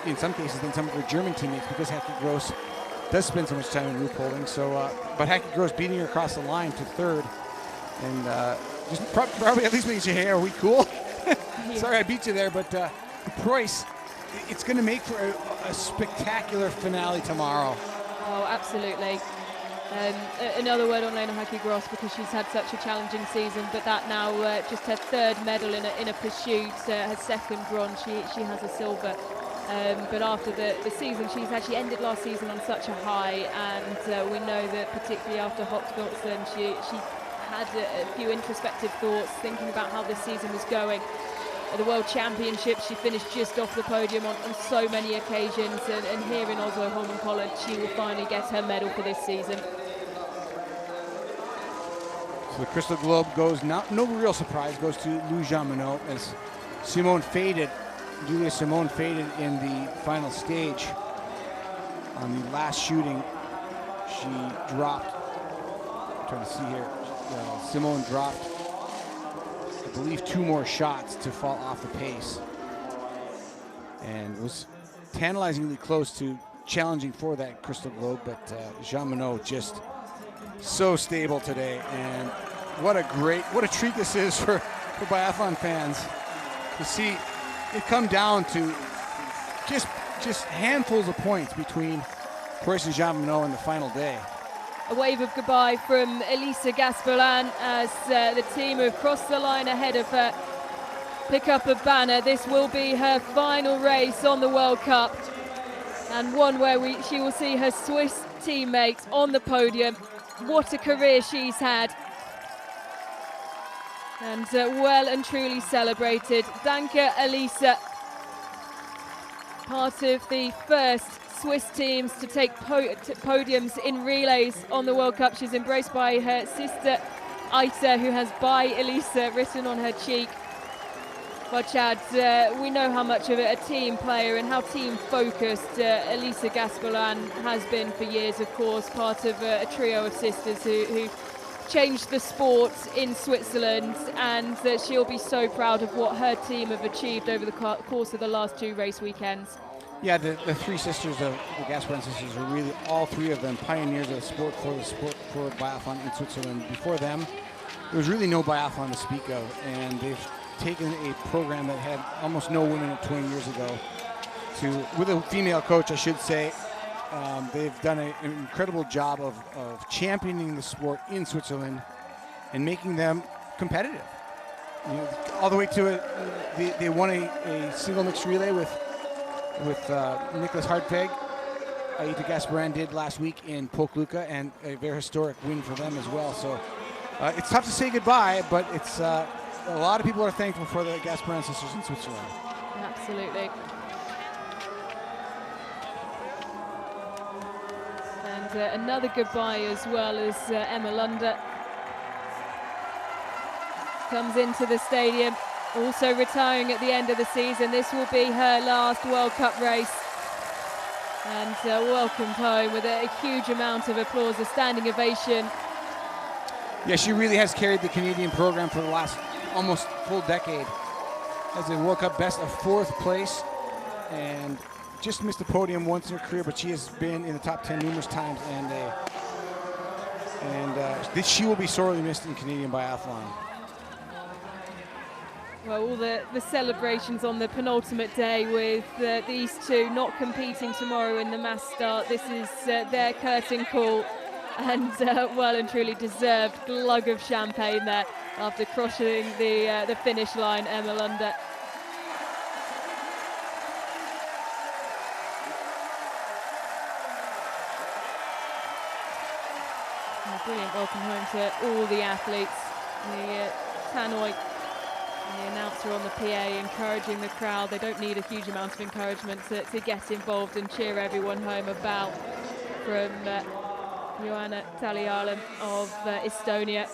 in some cases than some of her German teammates, because Hecki Gross does spend so much time in Holmenkollen. So, but Hecki Gross beating her across the line to 3rd, and just probably at least makes you, hey, are we cool? Sorry I beat you there, but Preuss, it's going to make for a spectacular finale tomorrow. Oh, absolutely. Another word on Lena Hecki Gross, because she's had such a challenging season, but that now just her 3rd medal in a pursuit, her 2nd bronze, she has a silver. But after the season, she's actually ended last season on such a high, and we know that particularly after Holmenkollen, she had a few introspective thoughts, thinking about how this season was going. At the World Championships, she finished just off the podium on so many occasions, and here in Oslo Holmenkollen, she will finally get her medal for this season. So the Crystal Globe goes, no real surprise, goes to Lou Jean Monod as Julia Simone faded in the final stage. On the last shooting, she dropped, I'm trying to see here, Simone dropped, I believe, 2 more shots to fall off the pace. And was tantalizingly close to challenging for that Crystal Globe, but Jean Monod just so stable today. And what a treat this is for biathlon fans to see it come down to just handfuls of points between Preuss and Jean Monod in the final day. A wave of goodbye from Elisa Gasperlan as the team have crossed the line ahead of her. Pick up a banner. This will be her final race on the World Cup, and one where she will see her Swiss teammates on the podium. What a career she's had, and well and truly celebrated. Danke, Elisa. Part of the first Swiss teams to take podiums in relays on the World Cup. She's embraced by her sister Aita, who has "by Elisa" written on her cheek. But Chad, we know how much of a team player and how team focused Elisa Gasperlan has been for years, of course, part of a trio of sisters who changed the sport in Switzerland, and that she'll be so proud of what her team have achieved over the course of the last 2 race weekends. Yeah, the 3 sisters, the Gasperlan sisters, are really, all 3 of them, pioneers of the sport for biathlon in Switzerland. Before them, there was really no biathlon to speak of, and they've taken a program that had almost no women 20 years ago with a female coach, I should say. They've done an incredible job of championing the sport in Switzerland and making them competitive. You know, all the way to they won a single mixed relay with Nicholas Hartweg. Aita Gasperlan did last week in Polk-Luka, and a very historic win for them as well. So it's tough to say goodbye, but it's a lot of people are thankful for the Gasperlan sisters in Switzerland. Absolutely. And another goodbye as well as Emma Lunder comes into the stadium, also retiring at the end of the season. This will be her last World Cup race, and welcomed home with a huge amount of applause, a standing ovation. Yeah, she really has carried the Canadian program for the last almost full decade. Has a World Cup best of 4th place, and just missed the podium once in her career, but she has been in the top 10 numerous times, and she will be sorely missed in Canadian biathlon. Well, all the celebrations on the penultimate day with these 2 not competing tomorrow in the mass start. This is their curtain call, and well and truly deserved glug of champagne there after crossing the finish line, Emma Lunder. A brilliant welcome home to all the athletes. The tannoy and the announcer on the PA encouraging the crowd. They don't need a huge amount of encouragement to get involved and cheer everyone home. A bow from Johanna Talialan of Estonia.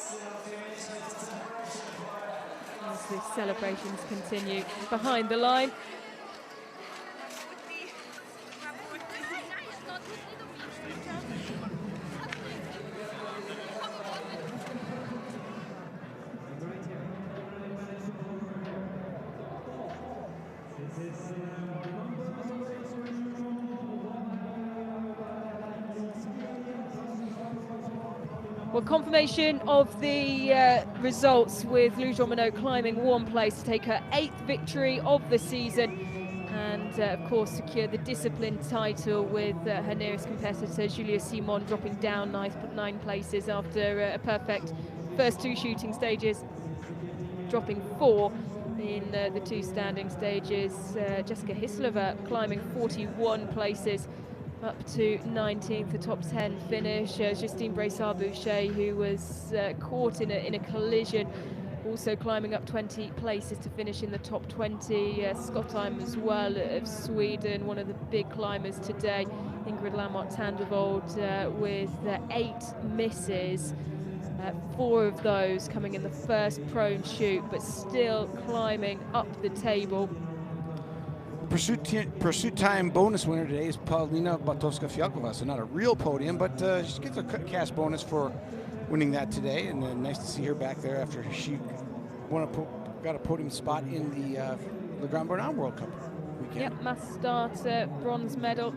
As the celebrations continue behind the line. Well, confirmation of the results with Lou Jean Monod climbing 1 place to take her 8th victory of the season, and of course secure the discipline title with her nearest competitor Julia Simon dropping down 9 places after a perfect first 2 shooting stages, dropping 4 in the 2 standing stages. Jessica Hislova climbing 41 places up to 19th, the top 10 finish. Justine Brassard-Boucher, who was caught in a collision, also climbing up 20 places to finish in the top 20. Skottheim as well of Sweden, one of the big climbers today. Ingrid Lamotte Tandervold with 8 misses. 4 of those coming in the first prone shoot, but still climbing up the table. Pursuit time bonus winner today is Paulina Batowska-Fialkova, so not a real podium, but she gets a cash bonus for winning that today, and nice to see her back there after she got a podium spot in the Le Grand Bernard World Cup weekend. Yep, mass start bronze medal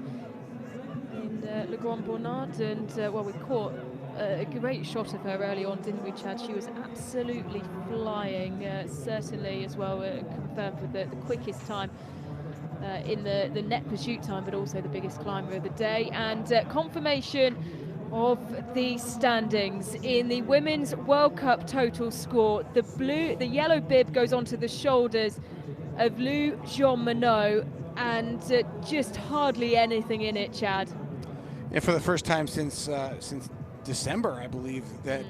in Le Grand Bernard, and well, we caught a great shot of her early on, didn't we, Chad? She was absolutely flying, certainly as well confirmed with the quickest time in the net pursuit time, but also the biggest climber of the day. And confirmation of the standings in the Women's World Cup total score. The yellow bib goes onto the shoulders of Lou Jean-Monod, and just hardly anything in it, Chad. And for the first time since December, I believe, that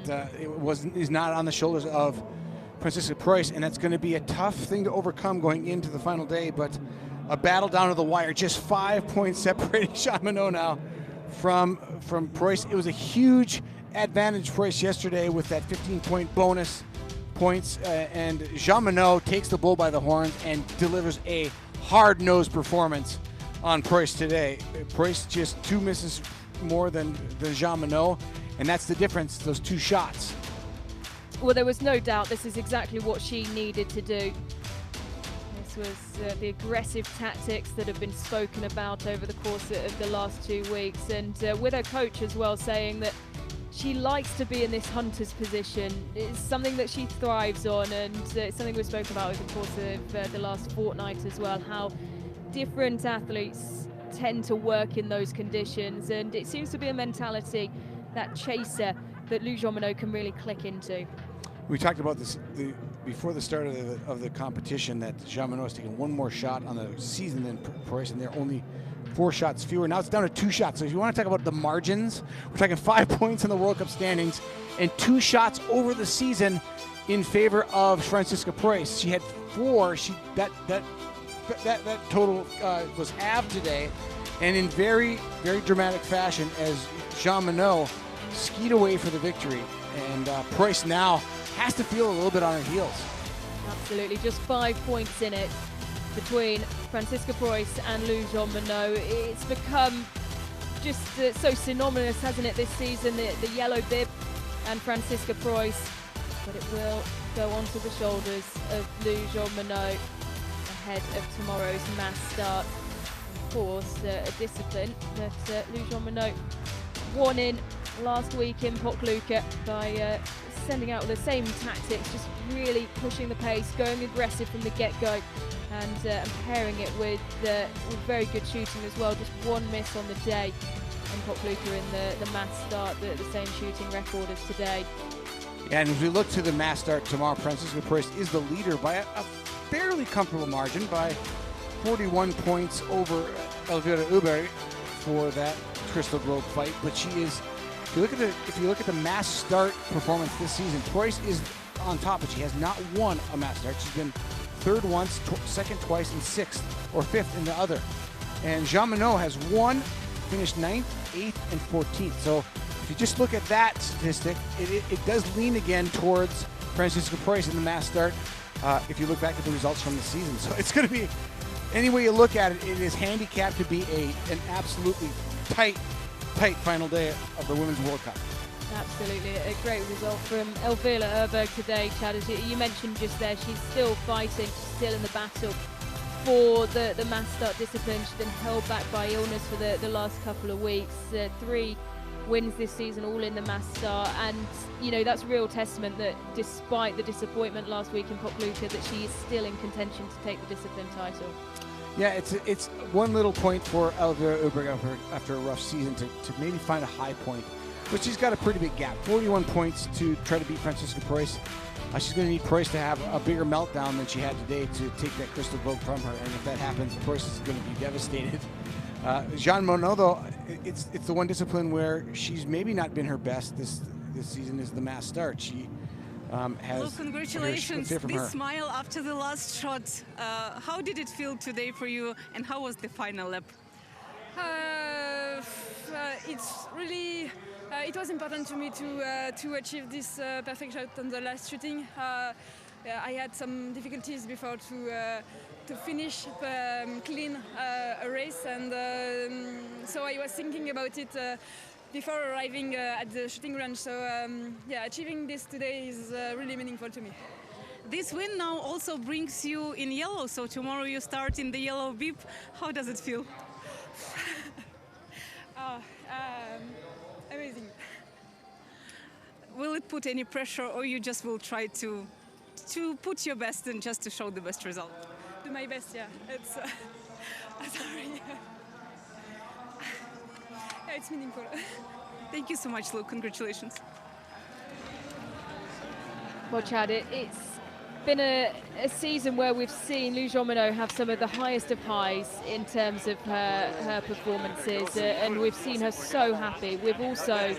is not on the shoulders of Franziska Preuss, and that's going to be a tough thing to overcome going into the final day, but a battle down to the wire. Just 5 points separating Jean-Monod now from Preuss. It was a huge advantage for Preuss yesterday with that 15-point bonus points, and Jean-Monod takes the bull by the horns and delivers a hard-nosed performance on Preuss today. Preuss just 2 misses more than Jean-Monod, and that's the difference, those 2 shots. Well, there was no doubt this is exactly what she needed to do. This was the aggressive tactics that have been spoken about over the course of the last 2 weeks, and with her coach as well saying that she likes to be in this hunter's position. It's something that she thrives on, and it's something we've spoken about over the course of the last fortnight as well, how different athletes tend to work in those conditions, and it seems to be a mentality, that chaser, that Lou Jean-Monod can really click into. We talked about this before the start of the competition, that Jean-Monod has taken 1 more shot on the season than Preuss, and they're only 4 shots fewer. Now it's down to 2 shots. So if you want to talk about the margins, we're talking 5 points in the World Cup standings and 2 shots over the season in favor of Franziska Preuss. She had 4. That total was halved today, and in very, very dramatic fashion as Jean-Monod skied away for the victory, and Preuss now has to feel a little bit on her heels. Absolutely, just 5 points in it between Franziska Preuss and Lou Jean-Monod. It's become just so synonymous, hasn't it, this season, the yellow bib and Franziska Preuss, but it will go onto the shoulders of Lou Jean-Monod ahead of tomorrow's mass start. Of course, a discipline that Lou Jean-Monod won in last week in Pokljuka by sending out the same tactics, just really pushing the pace, going aggressive from the get-go, and pairing it with very good shooting as well. Just 1 miss on the day in Pokljuka in the mass start, the same shooting record as today. Yeah, and as we look to the mass start tomorrow, Franziska Preuss is the leader by a fairly comfortable margin, by 41 points over Elvira Uber for that Crystal Globe fight. But she is, if you look at the mass start performance this season, Preuss is on top, but she has not won a mass start. She's been 3rd once, 2nd twice, and 6th or 5th in the other. And Jean-Monod has won, finished 9th, 8th, and 14th. So if you just look at that statistic, it does lean again towards Franziska Preuss in the mass start if you look back at the results from the season. So it's going to be, any way you look at it, it is handicapped to be an absolutely tight final day of the Women's World Cup. Absolutely, a great result from Elvira Uberg today, Chad. As you mentioned just there, she's still fighting, she's still in the battle for the mass start discipline. She's been held back by illness for the last couple of weeks. 3 wins this season, all in the mass start, and you know that's real testament that despite the disappointment last week in Pokljuka, that she is still in contention to take the discipline title. Yeah, it's 1 little point for Elvira Uberg after a rough season to maybe find a high point. But she's got a pretty big gap, 41 points to try to beat Franziska Preuss. She's going to need Preuss to have a bigger meltdown than she had today to take that Crystal Globe from her, and if that happens, Preuss is going to be devastated. Jean-Monod, though, it's the one discipline where she's maybe not been her best this season, is the mass start. She has. Well, congratulations! This smile after the last shot. How did it feel today for you, and how was the final lap? It's really It was important to me to achieve this perfect shot on the last shooting. I had some difficulties before to finish clean a race, and so I was thinking about it before arriving at the shooting range. So yeah, achieving this today is really meaningful to me. This win now also brings you in yellow, so tomorrow you start in the yellow bib. How does it feel? Amazing. Will it put any pressure, or you just will try to put your best and just to show the best result? Do my best, yeah. It's sorry. Yeah, it's meaningful. Thank you so much, Lou. Congratulations. Well, Chad, it's been a season where we've seen Lou Jean-Monod have some of the highest of highs in terms of her performances, and we've seen her so happy. We've also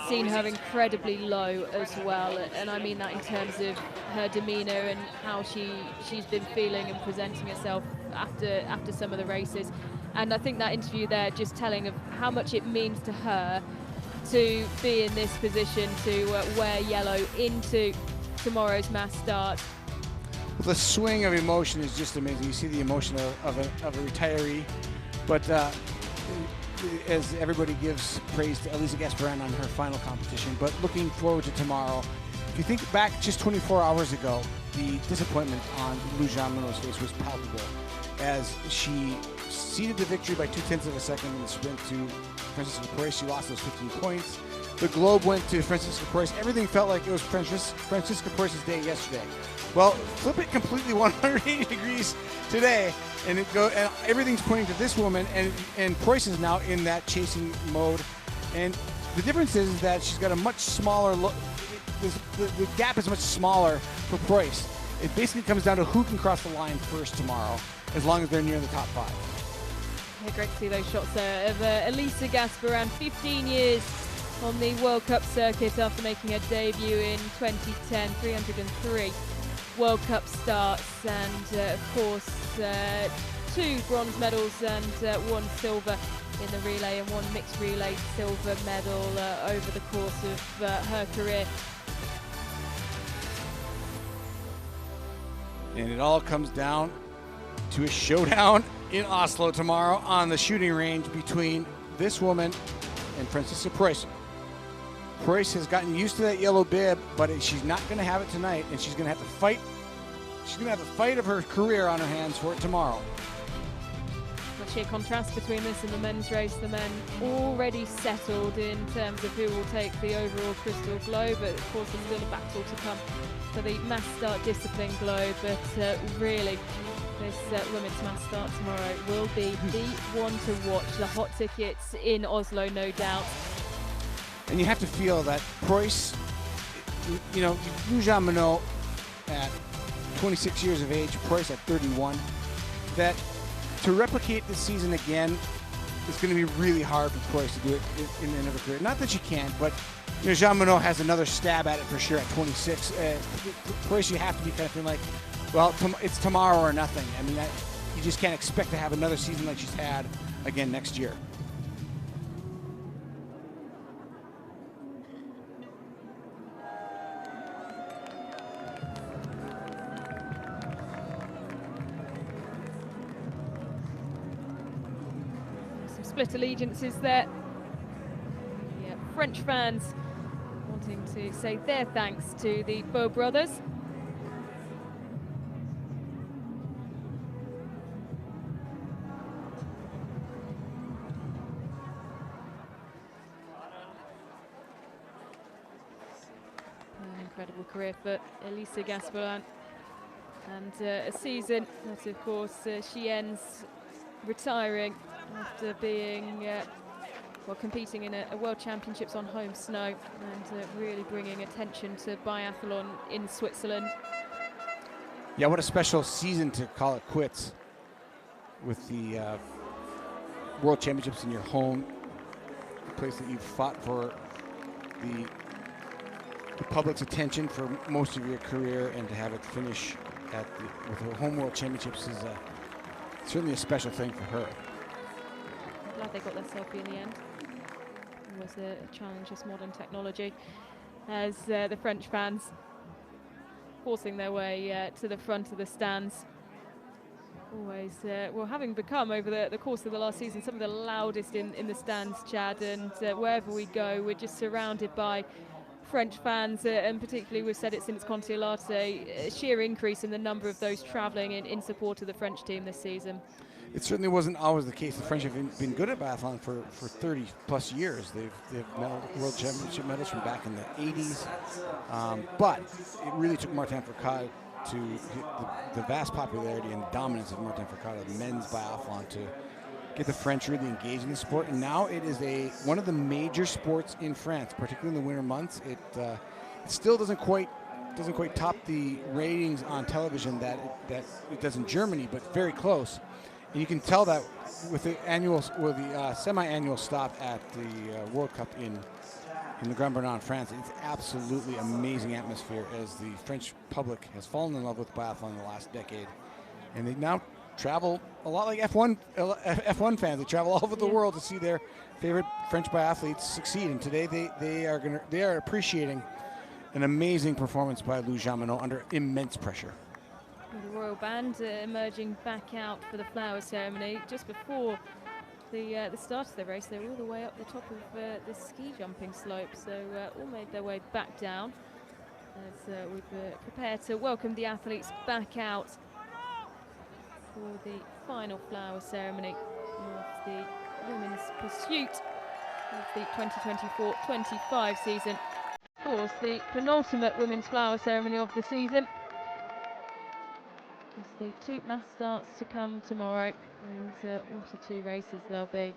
seen her incredibly low as well, and I mean that in terms of her demeanour and how she's been feeling and presenting herself after some of the races. And I think that interview there just telling of how much it means to her to be in this position to wear yellow into tomorrow's mass start. The swing of emotion is just amazing. You see the emotion of a retiree, but as everybody gives praise to Elisa Gasparin on her final competition, but looking forward to tomorrow. If you think back just 24 hours ago, the disappointment on Lou Jean-Monod's face was palpable as she ceded the victory by 0.2 of a second in the sprint to Francisca Perez. She lost those 15 points. The globe went to Francisca Perez. Everything felt like it was Francisca Perez's day yesterday. Well, flip it completely 180 degrees today, and everything's pointing to this woman, and Preuss is now in that chasing mode. And the difference is that she's got a much smaller look. The gap is much smaller for Preuss. It basically comes down to who can cross the line first tomorrow, as long as they're near the top 5. Yeah, great to see those shots there of Elisa Gasparin, 15 years on the World Cup circuit after making her debut in 2010, 303 World Cup starts, and of course 2 bronze medals and 1 silver in the relay and 1 mixed relay silver medal over the course of her career. And it all comes down to a showdown in Oslo tomorrow on the shooting range between this woman and Francisca Preuss. Preuss has gotten used to that yellow bib, but she's not going to have it tonight, and she's going to have to fight. She's going to have the fight of her career on her hands for it tomorrow. A sheer contrast between this and the men's race. The men already settled in terms of who will take the overall crystal globe, but of course there's still a battle to come for the mass start discipline globe. But really, this women's mass start tomorrow will be the one to watch. The hot tickets in Oslo, no doubt. And you have to feel that Preuss, you know, Lou Jean-Monod at 26 years of age, Preuss at 31, that to replicate this season again, it's going to be really hard for Preuss to do it in the end of her career. Not that she can't, but you know, Jean-Monod has another stab at it for sure at 26. Preuss, you have to be kind of feeling like, well, it's tomorrow or nothing. I mean, you just can't expect to have another season like she's had again next year. Split allegiances there. Yeah, French fans wanting to say their thanks to the Beau brothers. An incredible career for Elisa Gasparin, and a season that, of course, she ends retiring after being, competing in a World Championships on home snow, and really bringing attention to biathlon in Switzerland. Yeah, what a special season to call it quits with the World Championships in your home, the place that you've fought for the public's attention for most of your career, and to have it finish with the home World Championships is certainly a special thing for her. Glad they got their selfie in the end. was a challenge, this modern technology, as the French fans forcing their way to the front of the stands. Always, well, having become over the course of the last season some of the loudest in the stands, Chad, and wherever we go we're just surrounded by French fans, and particularly we've said it since Conti-Ellard, a sheer increase in the number of those travelling in support of the French team this season. It certainly wasn't always the case. The French have been good at biathlon for 30 plus years. They've world championship medals from back in the 80s, but it really took Martin Fourcade to the vast popularity and dominance of Martin Fourcade of men's biathlon to get the French really engaged in the sport. And now it is one of the major sports in France, particularly in the winter months. It still doesn't quite top the ratings on television that it does in Germany, but very close. And you can tell that with the semi-annual stop at the World Cup in the Grand Bernard, France. It's absolutely amazing atmosphere as the French public has fallen in love with biathlon in the last decade, and they now travel a lot like F1 fans. They travel all over the world to see their favorite French biathletes succeed. And today they are appreciating an amazing performance by Lou Jamineau under immense pressure. The Royal Band emerging back out for the flower ceremony just before the start of the race. They were all the way up the top of the ski jumping slope, so all made their way back down as we prepare to welcome the athletes back out for the final flower ceremony of the women's pursuit of the 2024-25 season. Of course, the penultimate women's flower ceremony of the season. As the two mass starts to come tomorrow, and what a two races there'll be.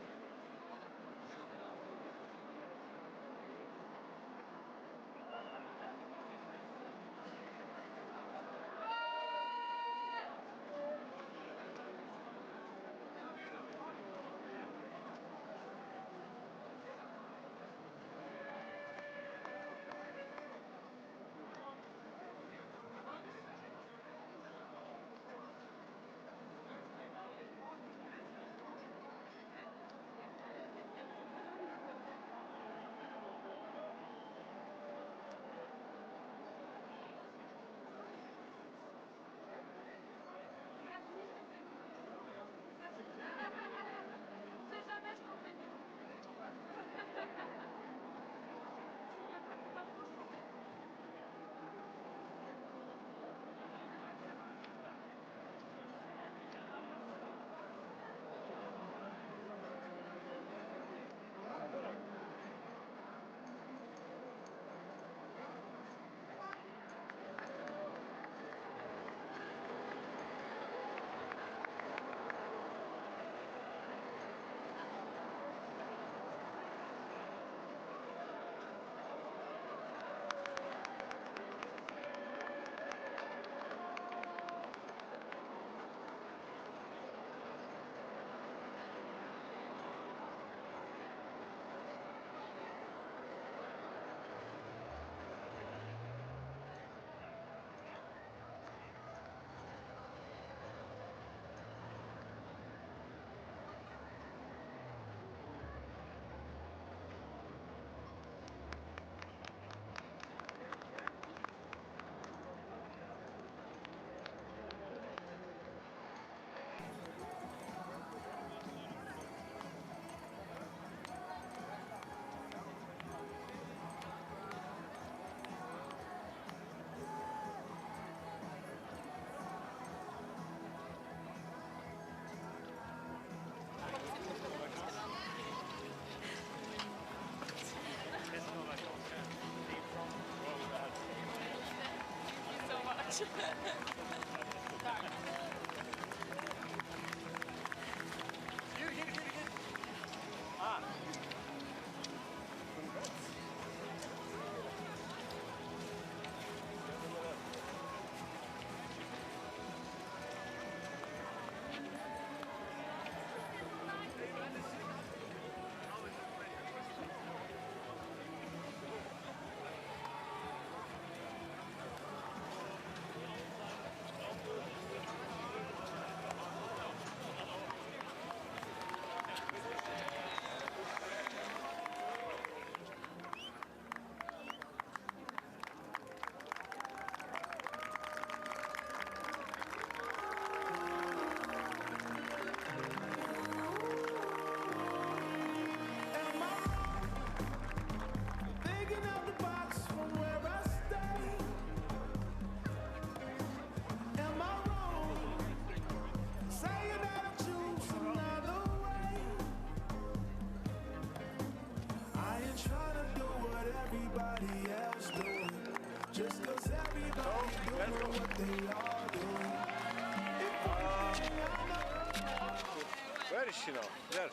Where is she now? There.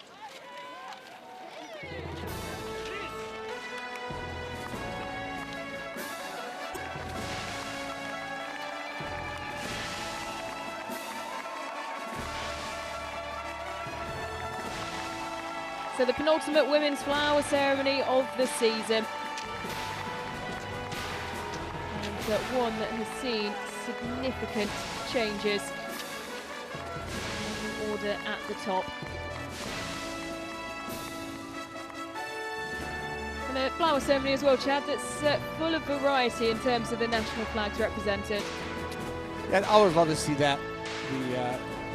So the penultimate women's flower ceremony of the season. And one that has seen significant changes in order at the top. And a flower ceremony as well, Chad, that's full of variety in terms of the national flags represented. Yeah, I'd always love to see that.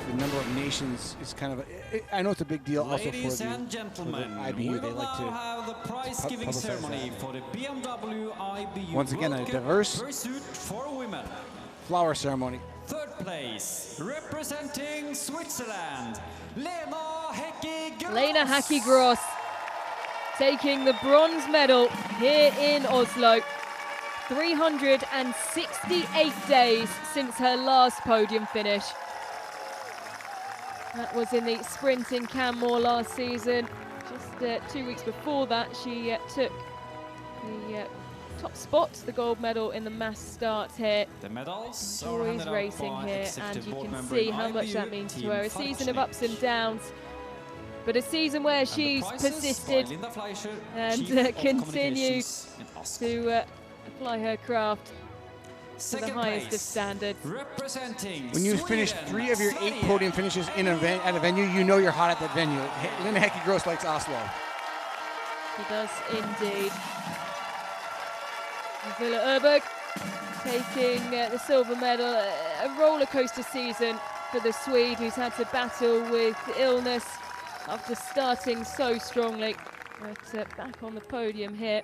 The number of nations is kind of I know it's a big deal also Ladies for and the gentlemen, IBU. we They will like to now have the prize-giving publicize ceremony that. for the BMW IBU Once again, World a Cup diverse pursuit for women. flower ceremony. Third place, representing Switzerland, Lena Häcki-Gross. Lena Häcki-Gross taking the bronze medal here in Oslo. 368 days since her last podium finish. That was in the sprint in Canmore last season. Just 2 weeks before that, she took the top spot, the gold medal in the mass start here. The medals are Always handed out racing by here, and executive you board can member see in how much IBU, that means to Team her. A season of Farchnik. ups and downs, but a season where And the she's prizes by persisted Linda Fleischer, and Chief of continued Communications in Oslo. to apply her craft to the Second highest of place, standards. representing When you finish Sweden, 3 of your 8 Sverige. podium finishes in at a venue, you know you're hot at that venue. Lena Häcki-Gross likes Oslo. She does indeed. Villa Urberg taking the silver medal. A roller coaster season for the Swede, who's had to battle with illness after starting so strongly. But back on the podium here.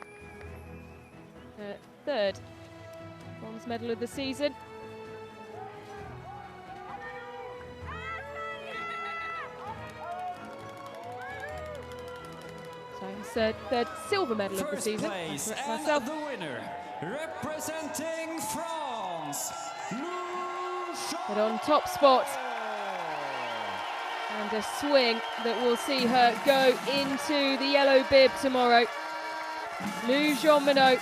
Third bronze medal of the season. So it's third silver medal of the First season. place That's and myself. the winner, representing France, But on top spot, and a swing that will see her go into the yellow bib tomorrow. Lou Jean-Minot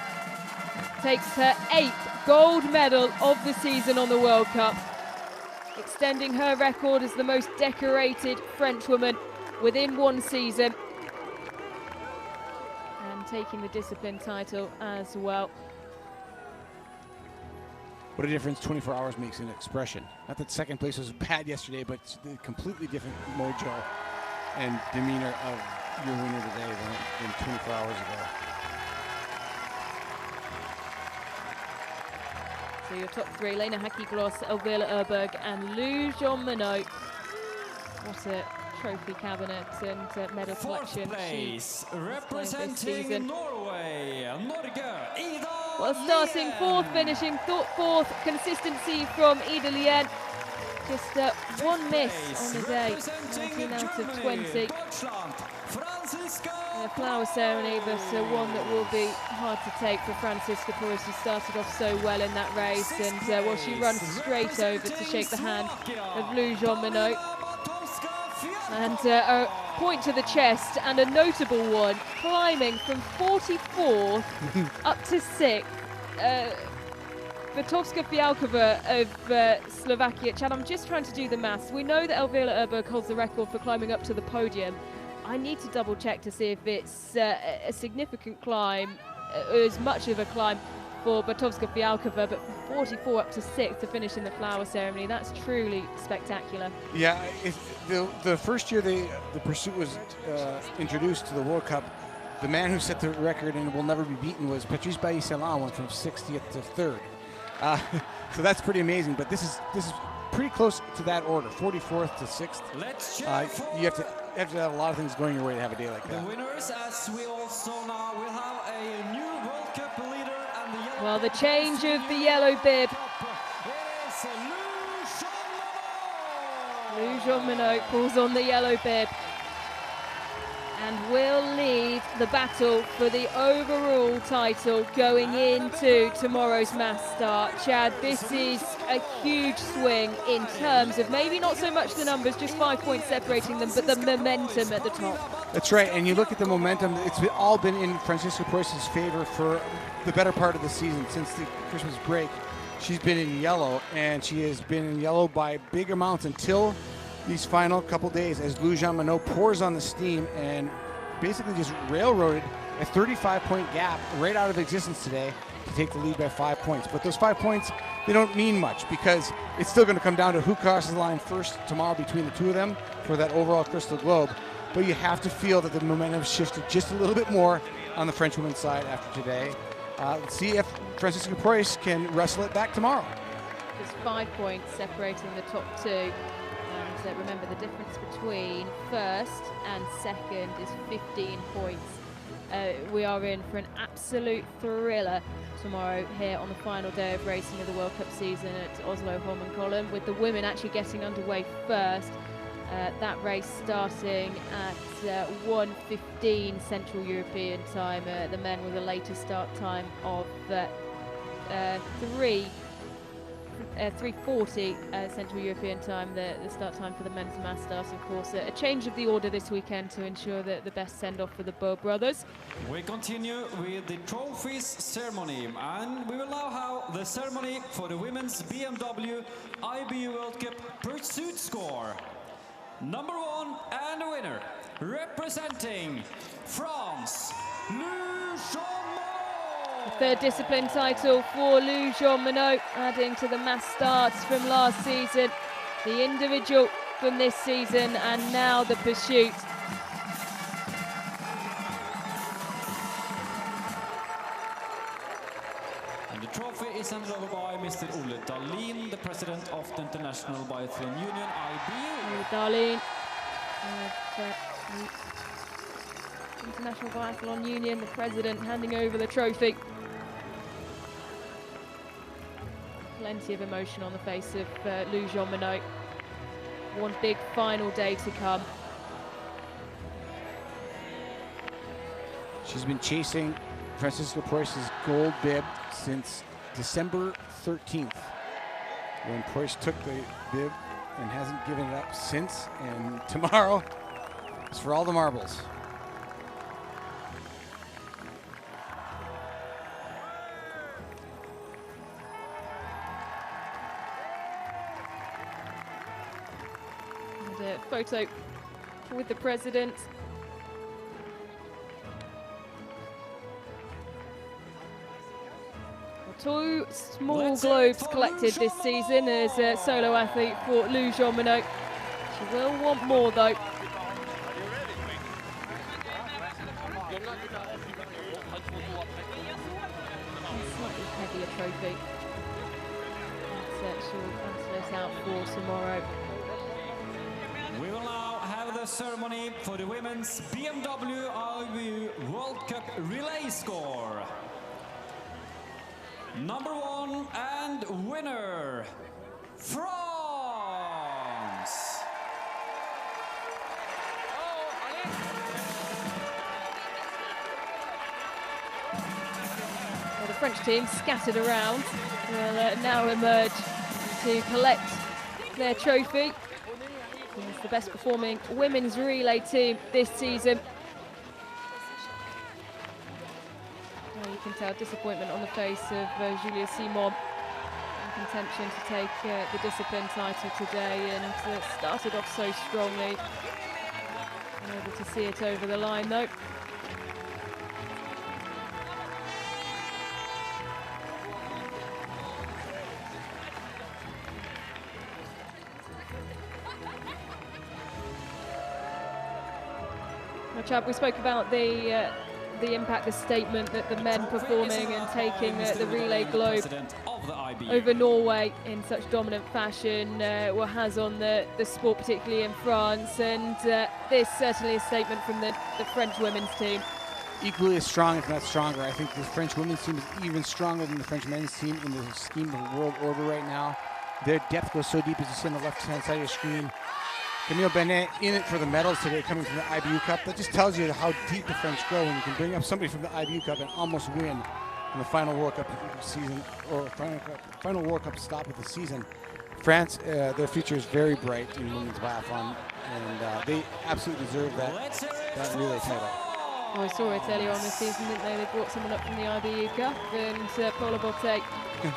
takes her 8th gold medal of the season on the World Cup, extending her record as the most decorated Frenchwoman within one season, and taking the discipline title as well. What a difference 24 hours makes in expression. Not that second place was bad yesterday, but it's the completely different mojo and demeanor of your winner today than 24 hours ago. So your top 3, Lena Häcki-Gross, Elvira Urberg and Lou Jean-Minot. What a trophy cabinet and medal Fourth collection place, this representing season. Norway, Norge, Ida Well, starting Lien. 4th, finishing 4th, consistency from Ida Lien. Just one miss on the day, Representing 19 out of Germany, 20. Deutschland, Franziska A flower ceremony, but one that will be hard to take for Franziska Pura. She started off so well in that race, and well, she runs straight over to shake the hand of Lou Jean-Minot. And a point to the chest, and a notable one, climbing from 44th up to 6th. Vitovska Fialkova of Slovakia. Chad, I'm just trying to do the maths. We know that Elvira Urberg holds the record for climbing up to the podium. I need to double check to see if it's a significant climb, as much of a climb for Vitovska Fialkova, but from 44 up to 6th to finish in the flower ceremony, that's truly spectacular. Yeah, the first year the pursuit was introduced to the World Cup, the man who set the record and will never be beaten was Patrice Bailly-Salin, went from 60th to 3rd. So that's pretty amazing, but this is pretty close to that order, 44th to 6th. Let's You check for have to have a lot of things going your way to have a day like the that. winners, as we also now will have a new World Cup leader and the yellow Well, the bib change takes of the new yellow bib. Cup. It is Lou Jean-Minot pulls on the yellow bib. and will lead the battle for the overall title going into tomorrow's mass start. Chad, this is a huge swing in terms of maybe not so much the numbers, just 5 points separating them, but the momentum at the top. That's right, and you look at the momentum, it's all been in Francisca Preuss's favor for the better part of the season. Since the Christmas break, she's been in yellow, and she has been in yellow by big amounts until these final couple days as Lou Jean Monod pours on the steam and basically just railroaded a 35-point gap right out of existence today to take the lead by 5 points. But those 5 points, they don't mean much because it's still going to come down to who crosses the line first tomorrow between the two of them for that overall Crystal Globe. But you have to feel that the momentum shifted just a little bit more on the French women's side after today. Let's see if Francisca Preuss can wrestle it back tomorrow. Just 5 points separating the top two. And remember, the difference between first and second is 15 points. We are in for an absolute thriller tomorrow here on the final day of racing of the World Cup season at Oslo Holmenkollen, with the women actually getting underway first. That race starting at 1:15 Central European time. The men with a later start time of 3:40 Central European time, the start time for the men's mass starting course. A change of the order this weekend to ensure that the best send-off for the Bow brothers. We continue with the trophies ceremony, and we will now have the ceremony for the women's BMW IBU World Cup pursuit score. Number 1 and the winner, representing France, Lou Jean Monod. Third discipline title for Lou Jean Monod, adding to the mass starts from last season, the individual from this season, and now the pursuit. And the trophy is handed over by Mr. Ole Dahlin, the president of the International Biathlon Union, IBU. Ole Dahlin, International Biathlon Union, the president, handing over the trophy. Plenty of emotion on the face of Lou Jean Monod. One big final day to come. She's been chasing Francisca Preuss's gold bib since December 13th, when Preuss took the bib and hasn't given it up since. And tomorrow is for all the marbles. And a photo with the president. Two small globes collected this season as a solo athlete for Lou Jean Monod. She will want more though. Slightly heavier trophy. She'll cancel this out for tomorrow. We will now have the ceremony for the women's BMW IBU World Cup relay score. Number 1 and winner, France. Well, the French team, scattered around, will now emerge to collect their trophy. It's the best performing women's relay team this season. You can tell disappointment on the face of Julia Simon, in contention to take the discipline title today, and started off so strongly. Unable to see it over the line though. Now, Chad, we spoke about the impact, the statement that the men performing and taking the relay globe over Norway in such dominant fashion has on the sport, particularly in France, and this certainly a statement from the French women's team. Equally as strong, if not stronger. I think the French women's team is even stronger than the French men's team in the scheme of the world order right now. Their depth goes so deep, as you see on the left-hand side of your screen. Camille Benet in it for the medals today, coming from the IBU Cup. That just tells you how deep the French go when you can bring up somebody from the IBU Cup and almost win in the final World Cup season, or final World Cup stop of the season. France, their future is very bright in women's biathlon, and they absolutely deserve that relay title. Oh, I saw it earlier on this season, didn't they? They brought someone up from the IBU Cup, and Paula Botek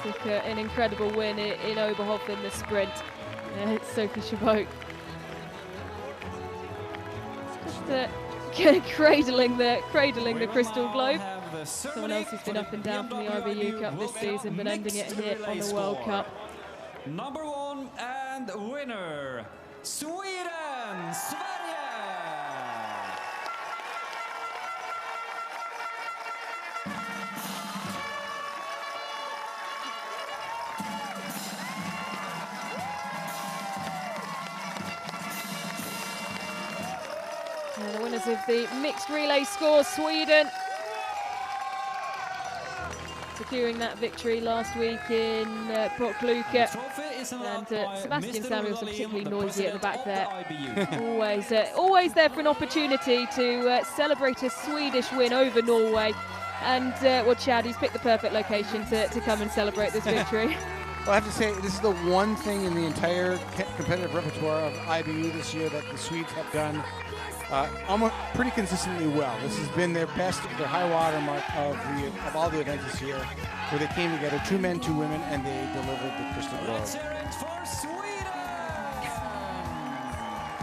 took an incredible win in Oberhof in the sprint. It's Sophie Chabot. Just cradling the crystal globe. Someone else who's been up and down from the IBU Cup this season, but ending it here on the World Cup. Number 1 and winner, Sweden, Sverige! And the winners of the mixed relay score, Sweden, securing that victory last week in Bockluke. And Sebastian Samuelsson particularly noisy at the back there. Always there for an opportunity to celebrate a Swedish win over Norway. And well, Chad, he's picked the perfect location to come and celebrate this victory. Well, I have to say, this is the one thing in the entire competitive repertoire of IBU this year that the Swedes have done almost pretty consistently well. This has been their best, their high water mark of all the events this year, where they came together, 2 men, 2 women, and they delivered the crystal globe.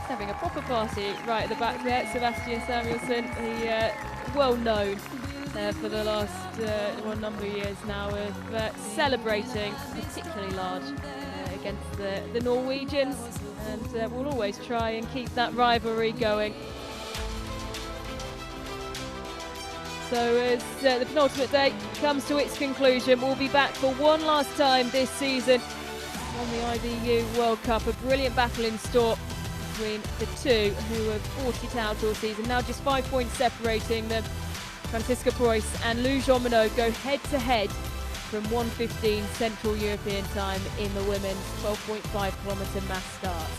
Having a proper party right at the back there. Sebastian Samuelsson, he well known for the last number of years now of celebrating particularly large against the Norwegians, and we'll always try and keep that rivalry going. So as the penultimate day comes to its conclusion, we'll be back for one last time this season on the IBU World Cup. A brilliant battle in store between the two who have fought it out all season. Now just 5 points separating them. Franziska Preuss and Lou Jean-Monod go head-to-head from 1:15 Central European time in the women's 12.5 kilometre mass start.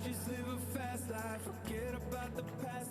Just live a fast life, forget about the past.